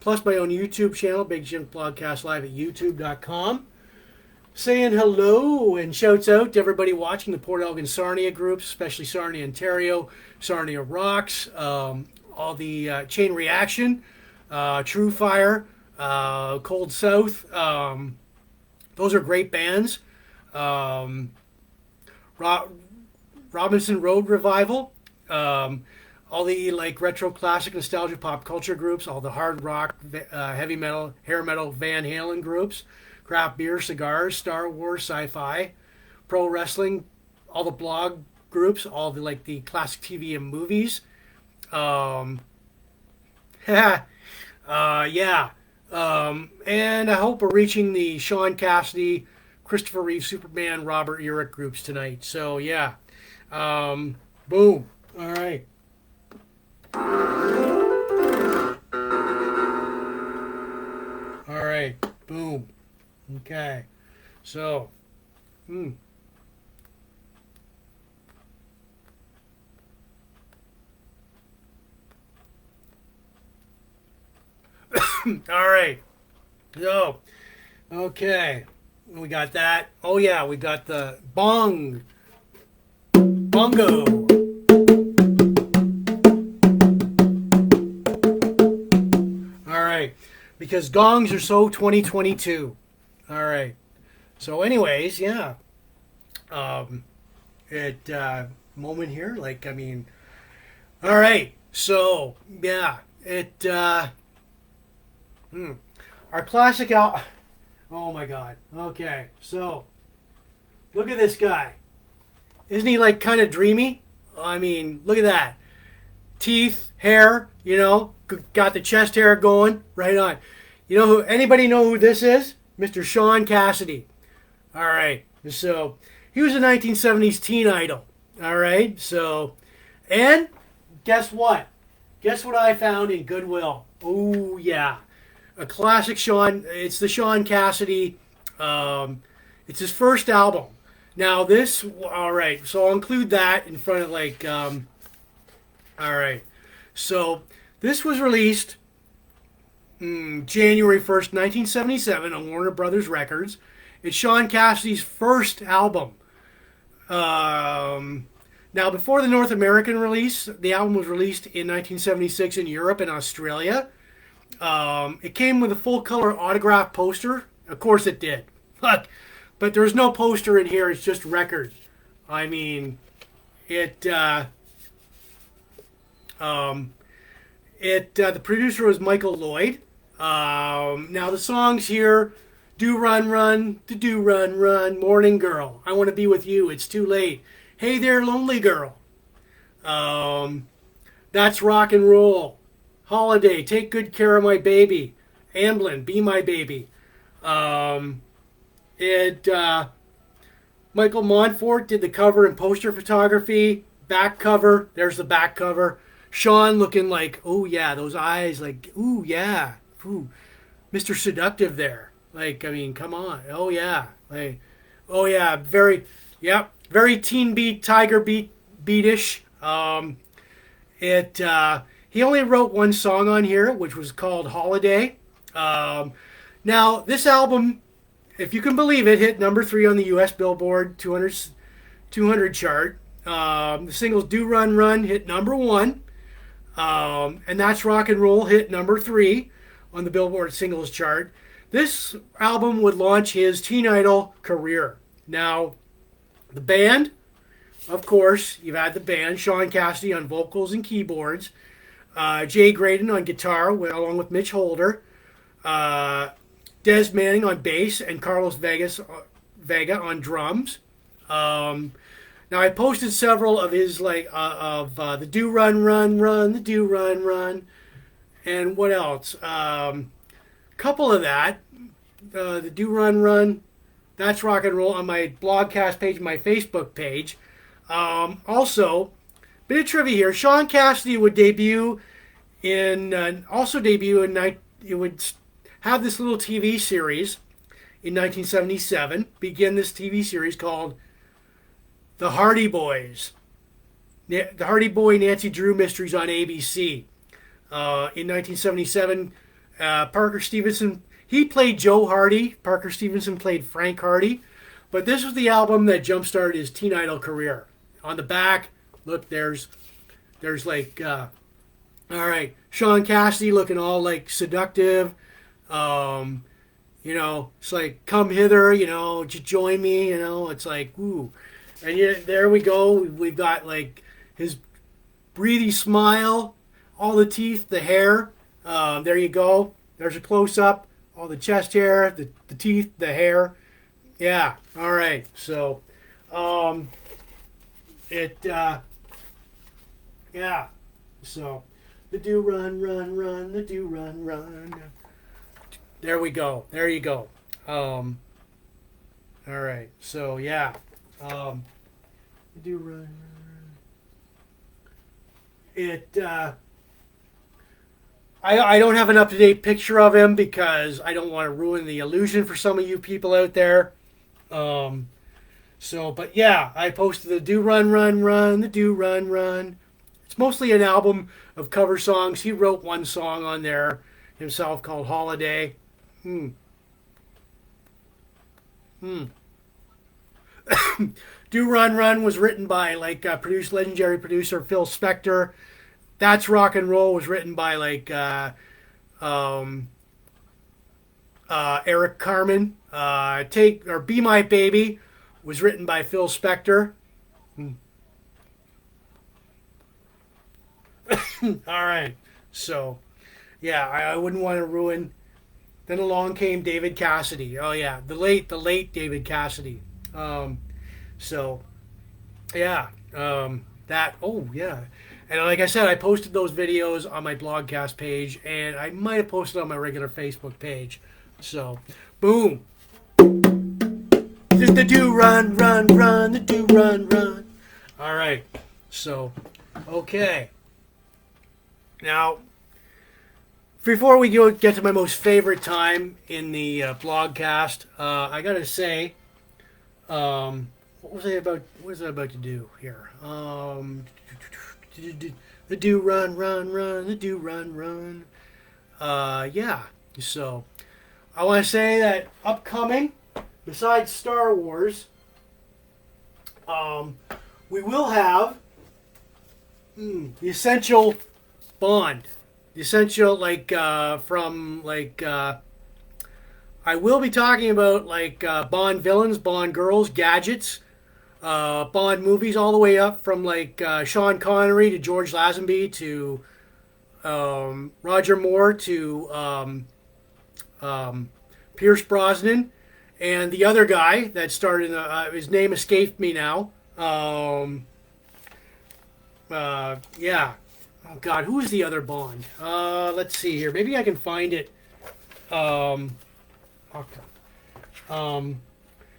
Plus my own YouTube channel, Big Jim Blogcast Live at youtube.com. Saying hello and shouts out to everybody watching the Port Elgin Sarnia groups, especially Sarnia, Ontario, Sarnia Rocks, all the Chain Reaction, True Fire, Cold South. Those are great bands. Robinson Road Revival. all the like retro classic nostalgia pop culture groups, all the hard rock, heavy metal, hair metal, Van Halen groups, craft beer, cigars, Star Wars, sci-fi, pro wrestling, all the blog groups, all the like the classic TV and movies. Yeah. And I hope we're reaching the Shaun Cassidy, Christopher Reeve, Superman, Robert Urich groups tonight. So yeah. Boom. All right. All right. Boom. Okay. So. All right. So, okay. We got that. Oh, yeah. We got the bongo. All right. Because gongs are so 2022. All right. So, anyways, yeah. Moment here. Like, I mean. All right. So, yeah. Our classic out. Oh my God. Okay, so look at this guy. Isn't he like kind of dreamy? I mean, look at that. Teeth, hair. You know, got the chest hair going right on. You know who? Anybody know who this is? Mr. Shaun Cassidy. All right. So he was a 1970s teen idol. All right. So, and guess what? Guess what I found in Goodwill? Oh yeah. A classic Shaun. It's the Shaun Cassidy. It's his first album. Now this, all right. So I'll include that in front of like. All right. So this was released January 1st, 1977 on Warner Brothers Records. It's Shaun Cassidy's first album. Now before the North American release, the album was released in 1976 in Europe and Australia. It came with a full-color autograph poster. Of course it did. But there's no poster in here. It's just record. I mean, the producer was Michael Lloyd. Now the songs here, Do Run Run, Do Run Run, Morning Girl, I Want to Be With You, It's Too Late, Hey There Lonely Girl, That's Rock and Roll, Holiday, Take Good Care of My Baby, Amblin, Be My Baby. Michael Montfort did the cover and poster photography. Back cover, there's the back cover. Shaun looking like, oh yeah, those eyes, like, ooh yeah, ooh, Mr. Seductive there. Like, I mean, come on, oh yeah, like, oh yeah, very teen beat, tiger beatish. He only wrote one song on here, which was called Holiday. Now, this album, if you can believe it, hit number 3 on the U.S. Billboard 200 chart. The singles Do Run Run hit number 1. And That's Rock and Roll hit number 3 on the Billboard singles chart. This album would launch his teen idol career. Now, the band, of course, you've had the band, Shaun Cassidy on vocals and keyboards. Jay Graydon on guitar, along with Mitch Holder. Des Manning on bass, and Carlos Vega on drums. Now I posted several of his the Do Run Run Run, the Do Run Run, and what else? Couple of that, the Do Run Run, That's Rock and Roll on my blogcast page, my Facebook page. Also, bit of trivia here. Shaun Cassidy would debut in it would have this little TV series in 1977. Begin this TV series called The Hardy Boys. The Hardy Boy Nancy Drew Mysteries on ABC. In 1977, Parker Stevenson, he played Joe Hardy. Parker Stevenson played Frank Hardy. But this was the album that jump-started his teen idol career. On the back, look, there's like, all right, Shaun Cassidy looking all like seductive. It's like, come hither, join me, it's like, ooh. And there we go. We've got like his breathy smile, all the teeth, the hair. There you go. There's a close-up, all the chest hair, the teeth, the hair. Yeah, all right. So, yeah. So, the do run, run, run, the do run, run. There we go. There you go. All right. So, yeah. The do run, run, run. I don't have an up-to-date picture of him because I don't want to ruin the illusion for some of you people out there. But yeah, I posted the do run, run, run, the do run, run. It's mostly an album of cover songs. He wrote one song on there himself called Holiday. Do Run Run was written by legendary producer Phil Spector. That's Rock and Roll was written by Eric Carmen. Be My Baby was written by Phil Spector. All right. So, yeah, I wouldn't want to ruin. Then along came David Cassidy. Oh yeah, the late David Cassidy. Yeah. Oh yeah. And like I said, I posted those videos on my blogcast page, and I might have posted on my regular Facebook page. So, boom. Just the do run, run, run, the do run, run. All right. So, okay. Now, before we get to my most favorite time in the blogcast, I gotta say, what was I about to do here? The do run, run, run, the do run, run. Yeah. So, I want to say that upcoming, besides Star Wars, we will have the essential Bond. The essential, I will be talking about Bond villains, Bond girls, gadgets, Bond movies, all the way up from Sean Connery to George Lazenby to Roger Moore to Pierce Brosnan, and the other guy that starred in his name escaped me now. Yeah. Oh God, who is the other Bond? Let's see here. Maybe I can find it.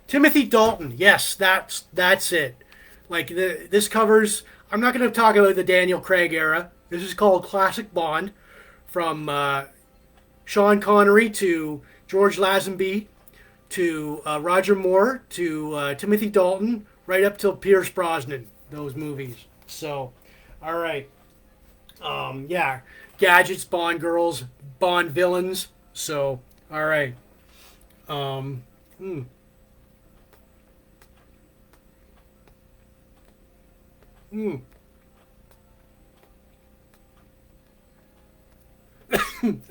Timothy Dalton. Yes, that's it. This covers. I'm not going to talk about the Daniel Craig era. This is called Classic Bond, from Sean Connery to George Lazenby to Roger Moore to Timothy Dalton, right up till Pierce Brosnan. Those movies. So, all right. Yeah, gadgets, Bond girls, Bond villains. So, all right. All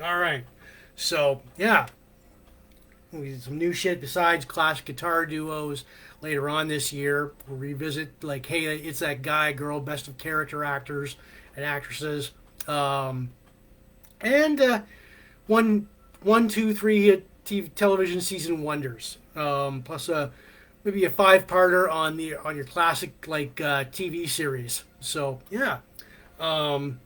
right. So, yeah. We did some new shit besides classic guitar duos later on this year. We'll revisit, hey, it's that guy, girl, best of character actors and actresses. And one, two, three hit television season wonders. Plus maybe a 5-parter on your classic TV series. So yeah. And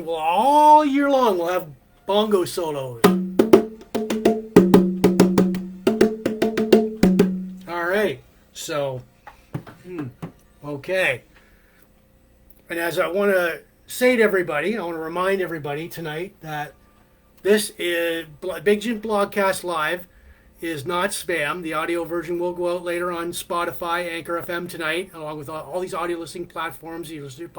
all year long we'll have bongo solos. All right. So okay. And as I want to say to everybody, I want to remind everybody tonight that this is Big Jims Blogcast Live is not spam. The audio version will go out later on Spotify, Anchor FM tonight, along with all these audio listening platforms you listen to your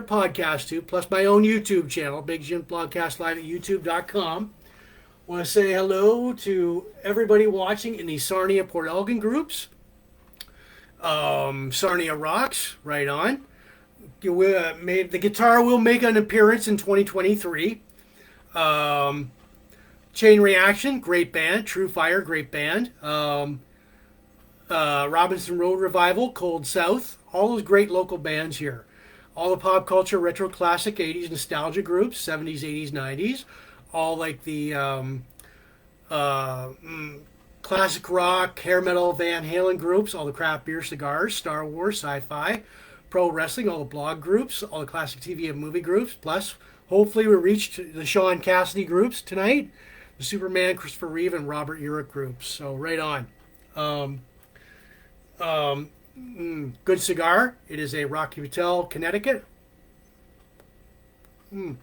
podcast to, plus my own YouTube channel, Big Jims Blogcast Live at youtube.com. I want to say hello to everybody watching in the Sarnia Port Elgin groups. Sarnia rocks, right on. The guitar will make an appearance in 2023. Chain Reaction, great band. True Fire, great band. Robinson Road Revival, Cold South, all those great local bands here. All the pop culture, retro, classic, 80s nostalgia groups, 70s, 80s, 90s. All like the uh, mm, classic rock, hair metal, Van Halen groups. All the craft beer, cigars, Star Wars, sci-fi, pro wrestling. All the blog groups. All the classic TV and movie groups. Plus, hopefully, we reached the Shaun Cassidy groups tonight. The Superman, Christopher Reeve, and Robert Urich groups. So right on. Um, good cigar. It is a Rocky Patel, Connecticut. Mm.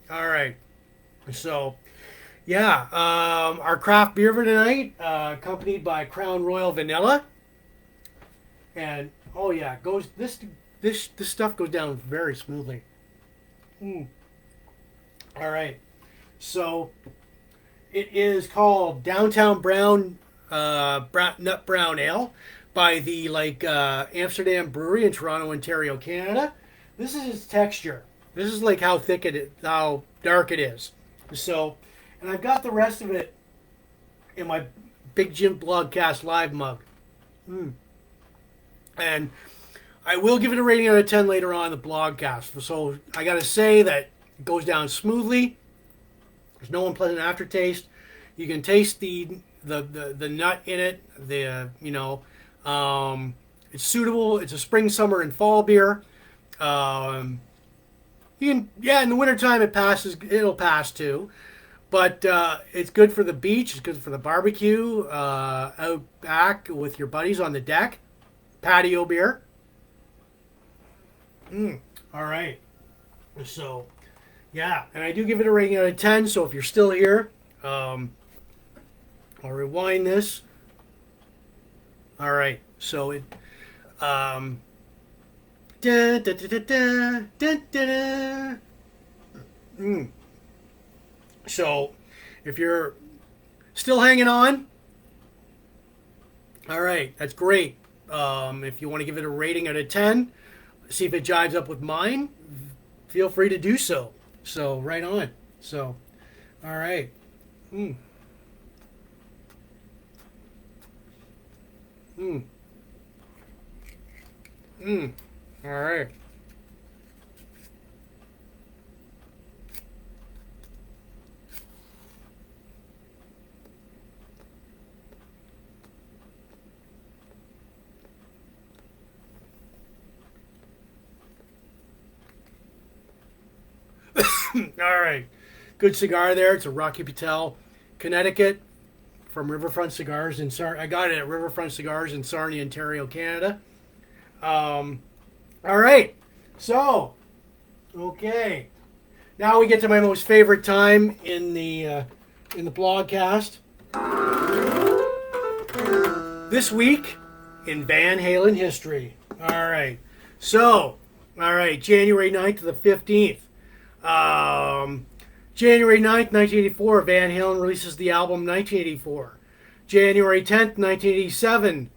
All right. So, yeah, our craft beer for tonight, accompanied by Crown Royal Vanilla, and oh yeah, goes this stuff goes down very smoothly. Mm. All right. So it is called Downtown Nut Brown Ale by the Amsterdam Brewery in Toronto, Ontario, Canada. This is its texture. This is like how thick how dark it is. So, and I've got the rest of it in my Big Jims Blogcast live mug. Mm. And I will give it a rating out of 10 later on in the blogcast. So I got to say that it goes down smoothly. There's no unpleasant aftertaste. You can taste the nut in it. It's suitable. It's a spring, summer, and fall beer. In the wintertime it passes. It'll pass too. But it's good for the beach. It's good for the barbecue out back with your buddies on the deck. Patio beer. All right. So, yeah, and I do give it a rating out of 10. So if you're still here, I'll rewind this. All right. So it. Da, da, da, da, da, da, da, da. So, if you're still hanging on, all right, that's great. If you want to give it a rating out of 10, see if it jives up with mine, feel free to do so. So, right on. So, all right. Mm. Mm. Mm. All right. All right. Good cigar there. It's a Rocky Patel, Connecticut, from Riverfront Cigars in I got it at Riverfront Cigars in Sarnia, Ontario, Canada. All right. So, okay. Now we get to my most favorite time in the blogcast. This week in Van Halen history. All right. So, all right, January 9th to the 15th. January 9th, 1984, Van Halen releases the album 1984. January 10th, 1987,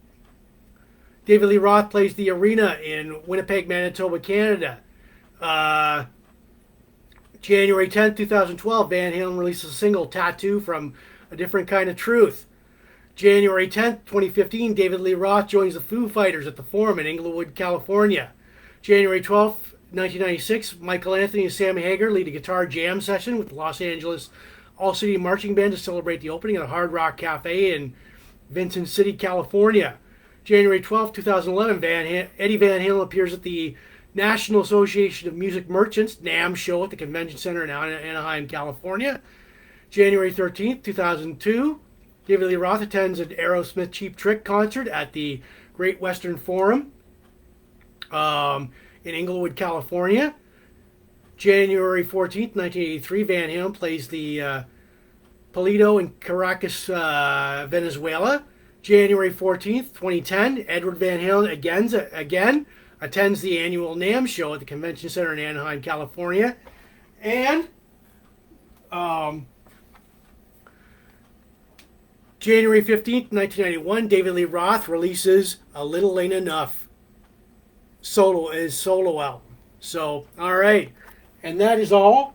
David Lee Roth plays the arena in Winnipeg, Manitoba, Canada. January 10th, 2012, Van Halen releases a single, Tattoo, from A Different Kind of Truth. January 10th, 2015, David Lee Roth joins the Foo Fighters at the Forum in Inglewood, California. January 12th, 1996, Michael Anthony and Sam Hagar lead a guitar jam session with the Los Angeles All-City Marching Band to celebrate the opening of the Hard Rock Cafe in Vincent City, California. January 12th, 2011, Eddie Van Halen appears at the National Association of Music Merchants NAMM show at the Convention Center in Anaheim, California. January 13th, 2002, David Lee Roth attends an Aerosmith Cheap Trick concert at the Great Western Forum in Inglewood, California. January 14th, 1983, Van Halen plays the Palito in Caracas, Venezuela. January 14th, 2010, Edward Van Halen again attends the annual NAMM show at the Convention Center in Anaheim, California. And January 15th, 1991, David Lee Roth releases A Little Ain't Enough solo album. So, all right. And that is all.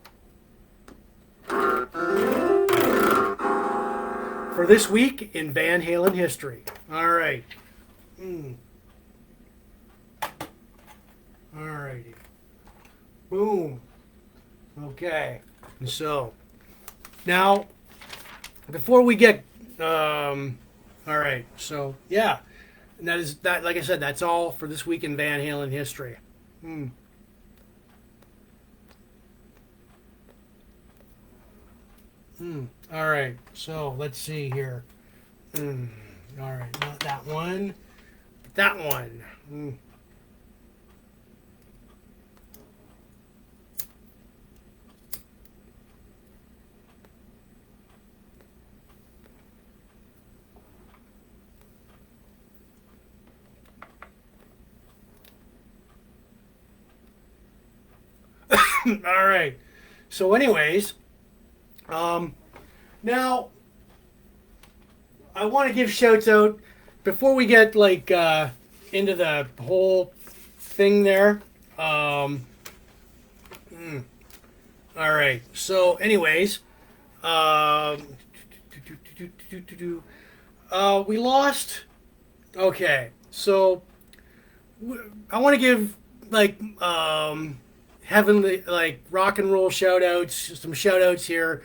for this week in Van Halen history. All right. All righty. Boom. Okay. So now, before we get, all right. So yeah, and that is that. Like I said, that's all for this week in Van Halen history. All right. So let's see here. All right. Not that one. That one. All right. So, anyways, now I want to give shouts out before we get into the whole thing there. All right. So, anyways, we lost. Okay. So, I want to give heavenly rock and roll shout outs, some shout outs here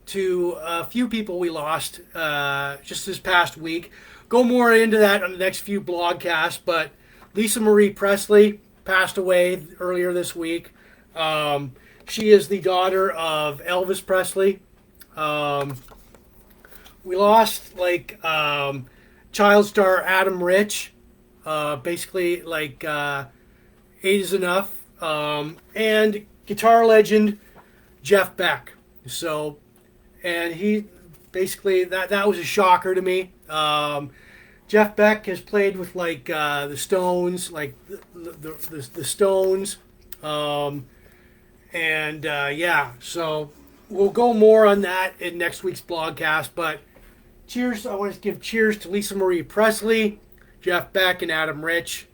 to a few people we lost just this past week. Go more into that on the next few blogcasts, but Lisa Marie Presley passed away earlier this week. She is the daughter of Elvis Presley. We lost child star Adam Rich, basically Eight Is Enough. And guitar legend Jeff Beck. So, and he basically that was a shocker to me. Jeff Beck has played with the Stones, the Stones, yeah. So we'll go more on that in next week's blogcast. But cheers! I want to give cheers to Lisa Marie Presley, Jeff Beck, and Adam Rich.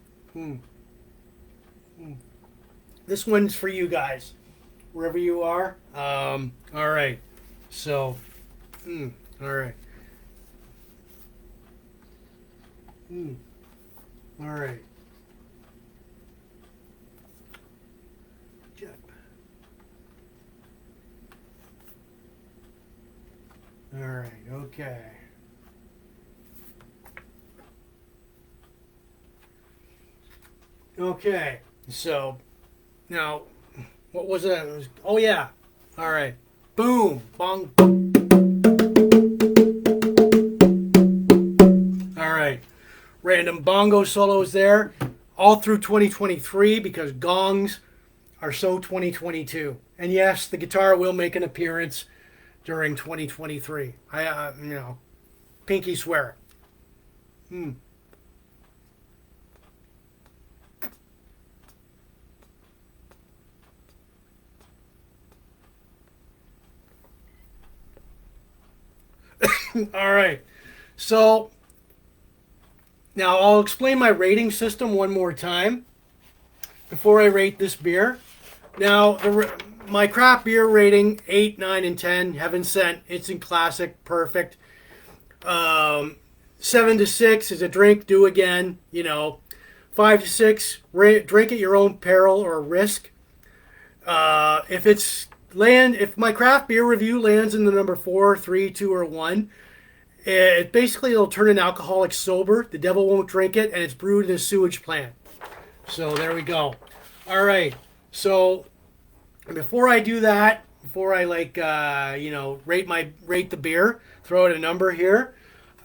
This one's for you guys, wherever you are. All right. So, all right. All right. Jeff. All right. Okay. Okay. So. Now, what was it? Oh, yeah. All right. Boom. Bong. All right. Random bongo solos there all through 2023 because gongs are so 2022. And yes, the guitar will make an appearance during 2023. Pinky swear. All right. So now I'll explain my rating system one more time before I rate this beer. Now, my craft beer rating 8, 9, and 10. Heaven Sent. It's in classic. Perfect. 7 to 6 is a drink. Do again. 5 to 6. Drink at your own peril or risk. If my craft beer review lands in the number 4, 3, 2, or 1, it'll turn an alcoholic sober. The devil won't drink it, and it's brewed in a sewage plant. So there we go. All right. So before I do that, before I rate the beer, throw out a number here,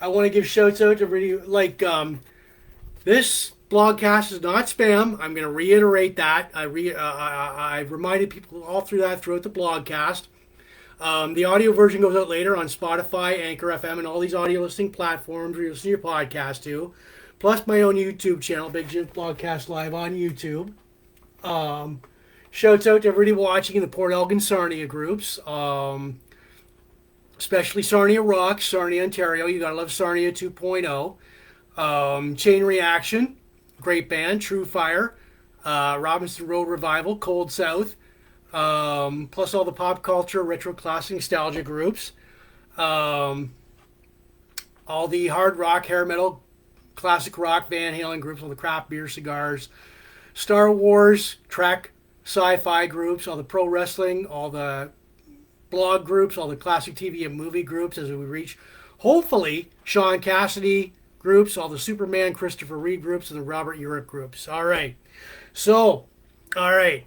I want to give shouts out to really this blogcast is not spam. I'm going to reiterate that. I reminded people all throughout the blogcast. The audio version goes out later on Spotify, Anchor FM, and all these audio listening platforms where you listen to your podcast to. Plus my own YouTube channel, Big Jims Blogcast Live on YouTube. Shouts out to everybody watching in the Port Elgin Sarnia groups. Especially Sarnia Rocks, Sarnia, Ontario. You gotta love Sarnia 2.0. Chain Reaction, great band. True Fire, Robinson Road Revival, Cold South. Plus all the pop culture, retro classic nostalgia groups. all the hard rock, hair metal, classic rock, Van Halen groups, all the craft beer, cigars, Star Wars, Trek, sci-fi groups, all the pro wrestling, all the blog groups, all the classic TV and movie groups as we reach, hopefully, Shaun Cassidy groups, all the Superman, Christopher Reeve groups, and the Robert Urich groups. All right. So, all right.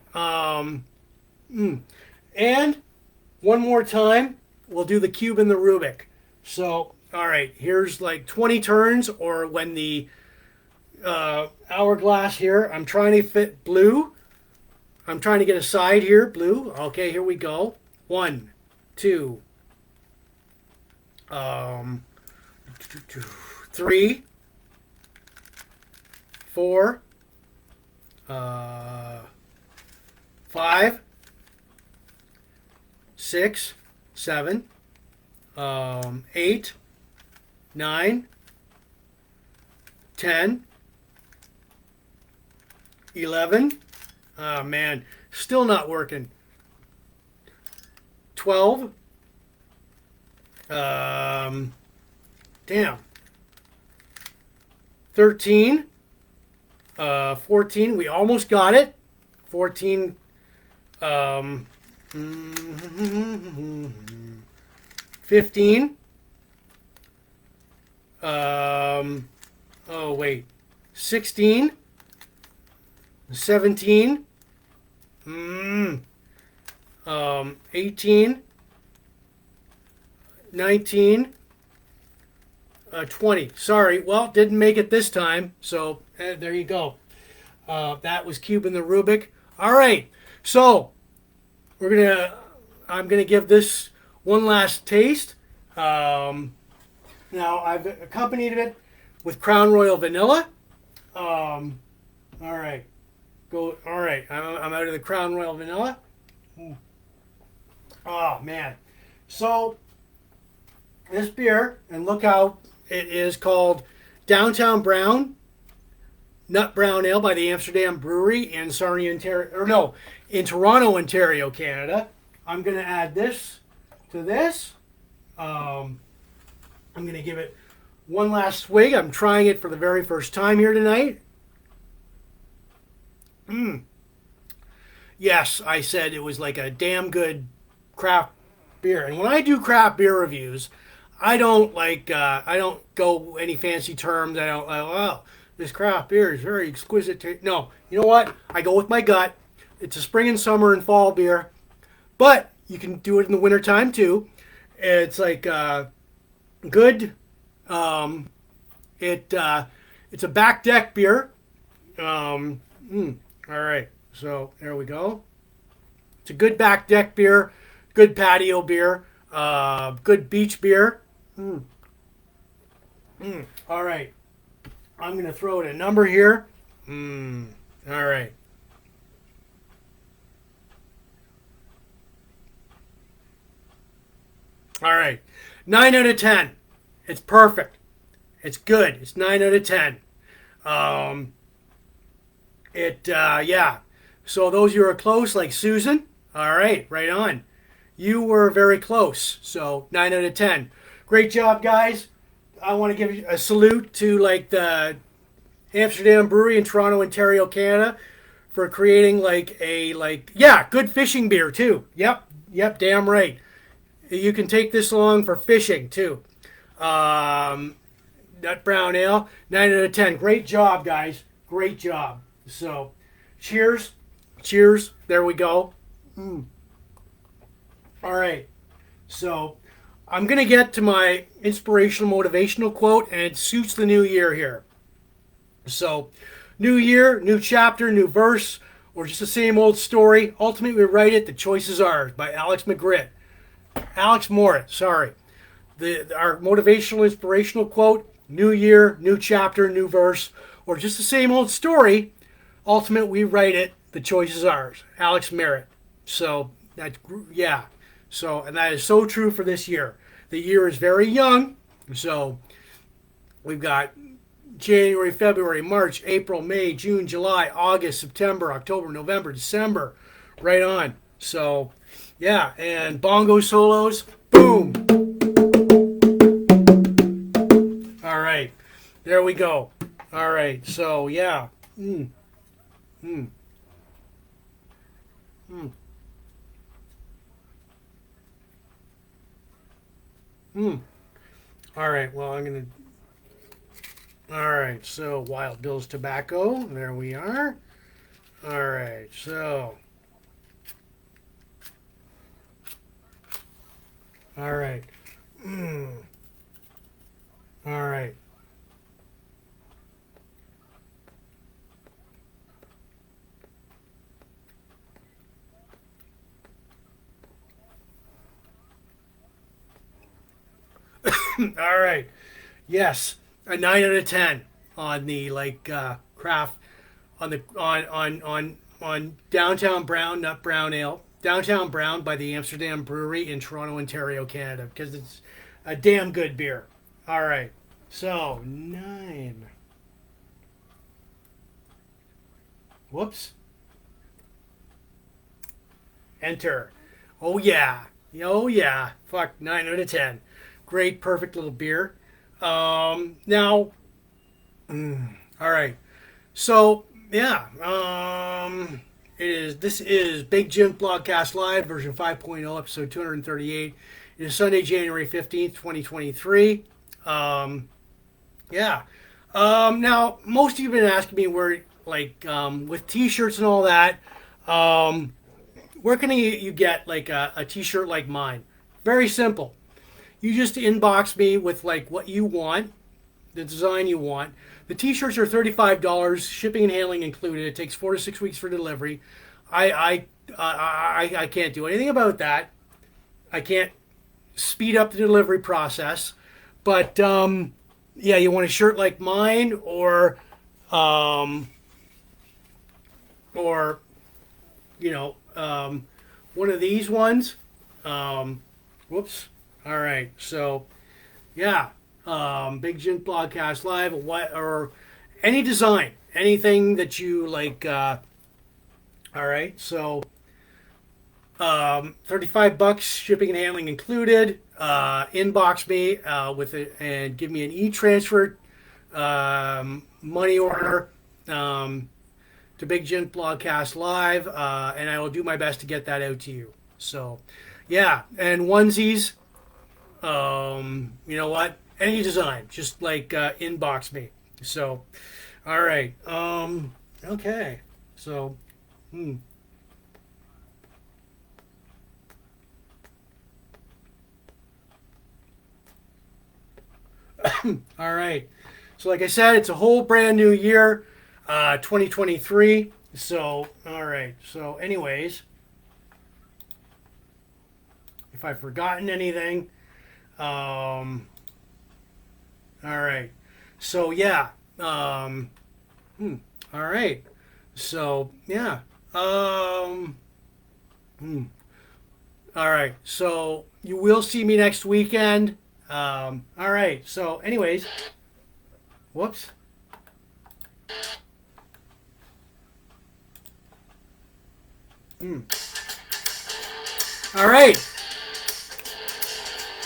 And one more time, we'll do the Cubing The Rubick. So, all right, here's like 20 turns, or when the hourglass here, I'm trying to fit blue. I'm trying to get a side here, blue. Okay, here we go. 1, 2, 3, 4, 5, 6, 7, 8, 9, 10, 11. Oh man, still not working. 12. Damn. 13. 14. We almost got it. 14. 15. Oh wait. 16. 17. 18. 19. 20. Sorry. Well, didn't make it this time. So there you go. That was Cubing The Rubick. All right. So I'm gonna give this one last taste. Now I've accompanied it with Crown Royal Vanilla. All right. All right. I'm out of the Crown Royal Vanilla. Oh man. So this beer, and look how it is called Downtown Brown Nut Brown Ale by the Amsterdam Brewery in Sarnia, Ontario, or no, in Toronto, Ontario, Canada. I'm going to add this to this. I'm going to give it one last swig. I'm trying it for the very first time here tonight. Yes, I said it was like a damn good craft beer. And when I do craft beer reviews, I don't go any fancy terms. I don't like, oh, this craft beer is very exquisite. No, you know what? I go with my gut. It's a spring and summer and fall beer, but you can do it in the wintertime too. It's like good. It's a back deck beer. All right, so there we go. It's a good back deck beer, good patio beer, good beach beer. All right. I'm going to throw it a number here. All right. All right. 9 out of 10. It's perfect. It's good. It's 9 out of 10. Yeah. So those who are close, like Susan, all right, right on. You were very close. So 9 out of 10. Great job, guys. I want to give a salute to like the Amsterdam Brewery in Toronto, Ontario, Canada, for creating good fishing beer too. Yep, damn right. You can take this along for fishing too. Nut Brown Ale, 9 out of 10. Great job, guys. Great job. So, cheers. There we go. All right. So, I'm going to get to my inspirational, motivational quote, and it suits the new year here. So, new year, new chapter, new verse, or just the same old story. Ultimately, we write it, the choice is ours, by Alex Moritz, sorry. Our motivational, inspirational quote, new year, new chapter, new verse, or just the same old story. Ultimately, we write it, the choice is ours. Alex Merritt. So, So, and that is so true for this year. The year is very young. So, we've got January, February, March, April, May, June, July, August, September, October, November, December. Right on. So, yeah. And bongo solos. Boom. There we go. All right. So yeah. Mm. Mm. Mm. Mm. All right. Well, I'm gonna. All right. So Wild Bill's Tobacco. There we are. All right. So. All right. Mm. All right. All right. Yes, a 9 out of 10 on the craft on Downtown Brown Nut Brown Ale. Downtown Brown by the Amsterdam Brewery in Toronto, Ontario, Canada, because it's a damn good beer. All right. So, 9. Whoops. Enter. Oh yeah. Oh yeah. Fuck, 9 out of 10. Great, perfect little beer. Now, all right. So yeah, this is Big Jims Blogcast Live version 5.0, episode 238. It is Sunday, January 15th, 2023. Yeah. Now, most of you have been asking me where, with T-shirts and all that, where can you get like a T-shirt like mine? Very simple. You just inbox me with like what you want, the design you want. The T-shirts are $35, shipping and handling included. It takes 4 to 6 weeks for delivery. I can't do anything about that. I can't speed up the delivery process. But yeah, you want a shirt like mine, or one of these ones. Whoops. All right. So yeah, Big Jims Blogcast Live, or any design, anything that you like. All right. So $35, shipping and handling included. Inbox me with it and give me an e-transfer money order to Big Jims Blogcast Live, and I will do my best to get that out to you. So, yeah, and onesies. You know what? Any design, just like inbox me. So, all right. Okay. So, all right. So, like I said, it's a whole brand new year, 2023. So, all right. So, anyways, if I've forgotten anything, all right. So, yeah. All right. So, yeah. All right. So, you will see me next weekend. All right. So, anyways, whoops. All right.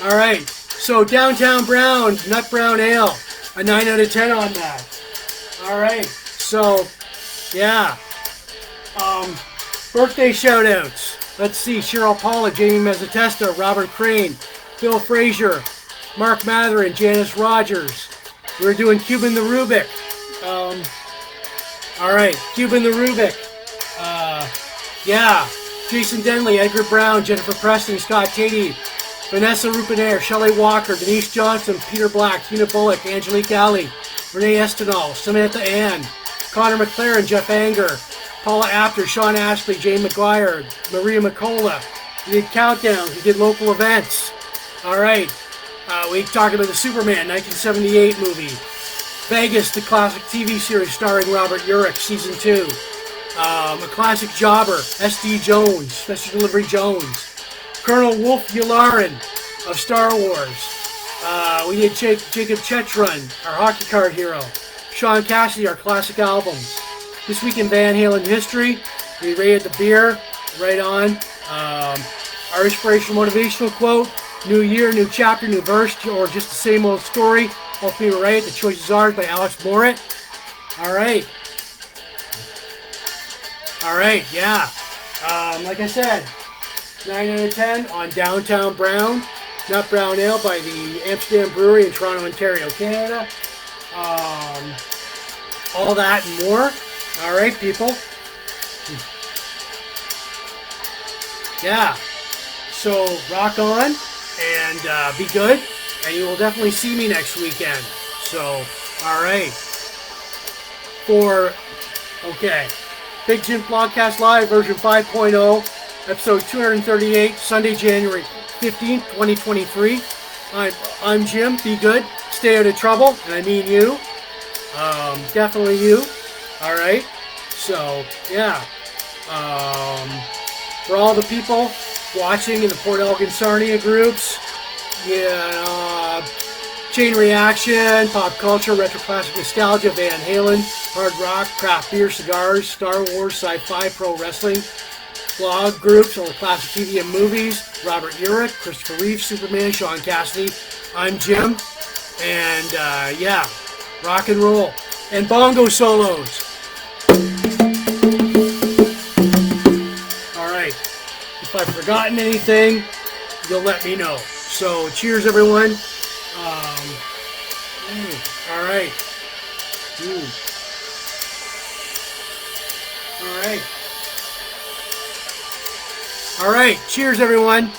All right. So, Downtown Brown, Nut Brown Ale, a 9 out of 10 on that. All right. So, yeah. Birthday shout outs. Let's see. Cheryl Paula, Jamie Mezzatesta, Robert Crane, Bill Frazier, Mark Matherin, Janice Rogers. We're doing Cubing the Rubick. All right. Cubing the Rubick. Yeah. Jason Denley, Edgar Brown, Jennifer Preston, Scott Tatey, Vanessa Rupenair, Shelley Walker, Denise Johnson, Peter Black, Tina Bullock, Angelique Alley, Renee Estinal, Samantha Ann, Connor McLaren, Jeff Anger, Paula Apter, Sean Ashley, Jane McGuire, Maria McCullough. We did countdowns. We did local events. All right. We talked about the Superman 1978 movie. Vegas, the classic TV series starring Robert Urich, Season 2. A classic jobber, S.D.Jones, Special Delivery Jones. Colonel Wulff Yularen of Star Wars. We did Jacob Chychrun, our hockey card hero. Shaun Cassidy, our classic albums. This week in Van Halen history, we rated the beer, right on. Our inspirational motivational quote, new year, new chapter, new verse, or just the same old story. Hopefully we're right. The Choice is Ours by Alex Morit. All right. All right, yeah. Like I said, 9 out of 10 on Downtown Brown. Nut Brown Ale by the Amsterdam Brewery in Toronto, Ontario, Canada. All that and more. All right, people. Yeah. So rock on and be good. And you will definitely see me next weekend. So, all right. Okay. Big Jims Blogcast Live version 5.0, episode 238, Sunday, January 15th, 2023. I'm Jim. Be good. Stay out of trouble. And I mean you. Definitely you. All right. So, yeah. For all the people watching in the Port Elgin Sarnia groups, yeah, Chain Reaction, Pop Culture, Retro Classic Nostalgia, Van Halen, Hard Rock, Craft Beer, Cigars, Star Wars, Sci-Fi, Pro Wrestling, blog groups, all the classic TV and movies, Robert Urich, Christopher Reeve, Superman, Shaun, Cassidy. I'm Jim, and yeah, rock and roll, and bongo solos. All right, if I've forgotten anything, you'll let me know. So, cheers, everyone. All right. All right. All right. Cheers, everyone.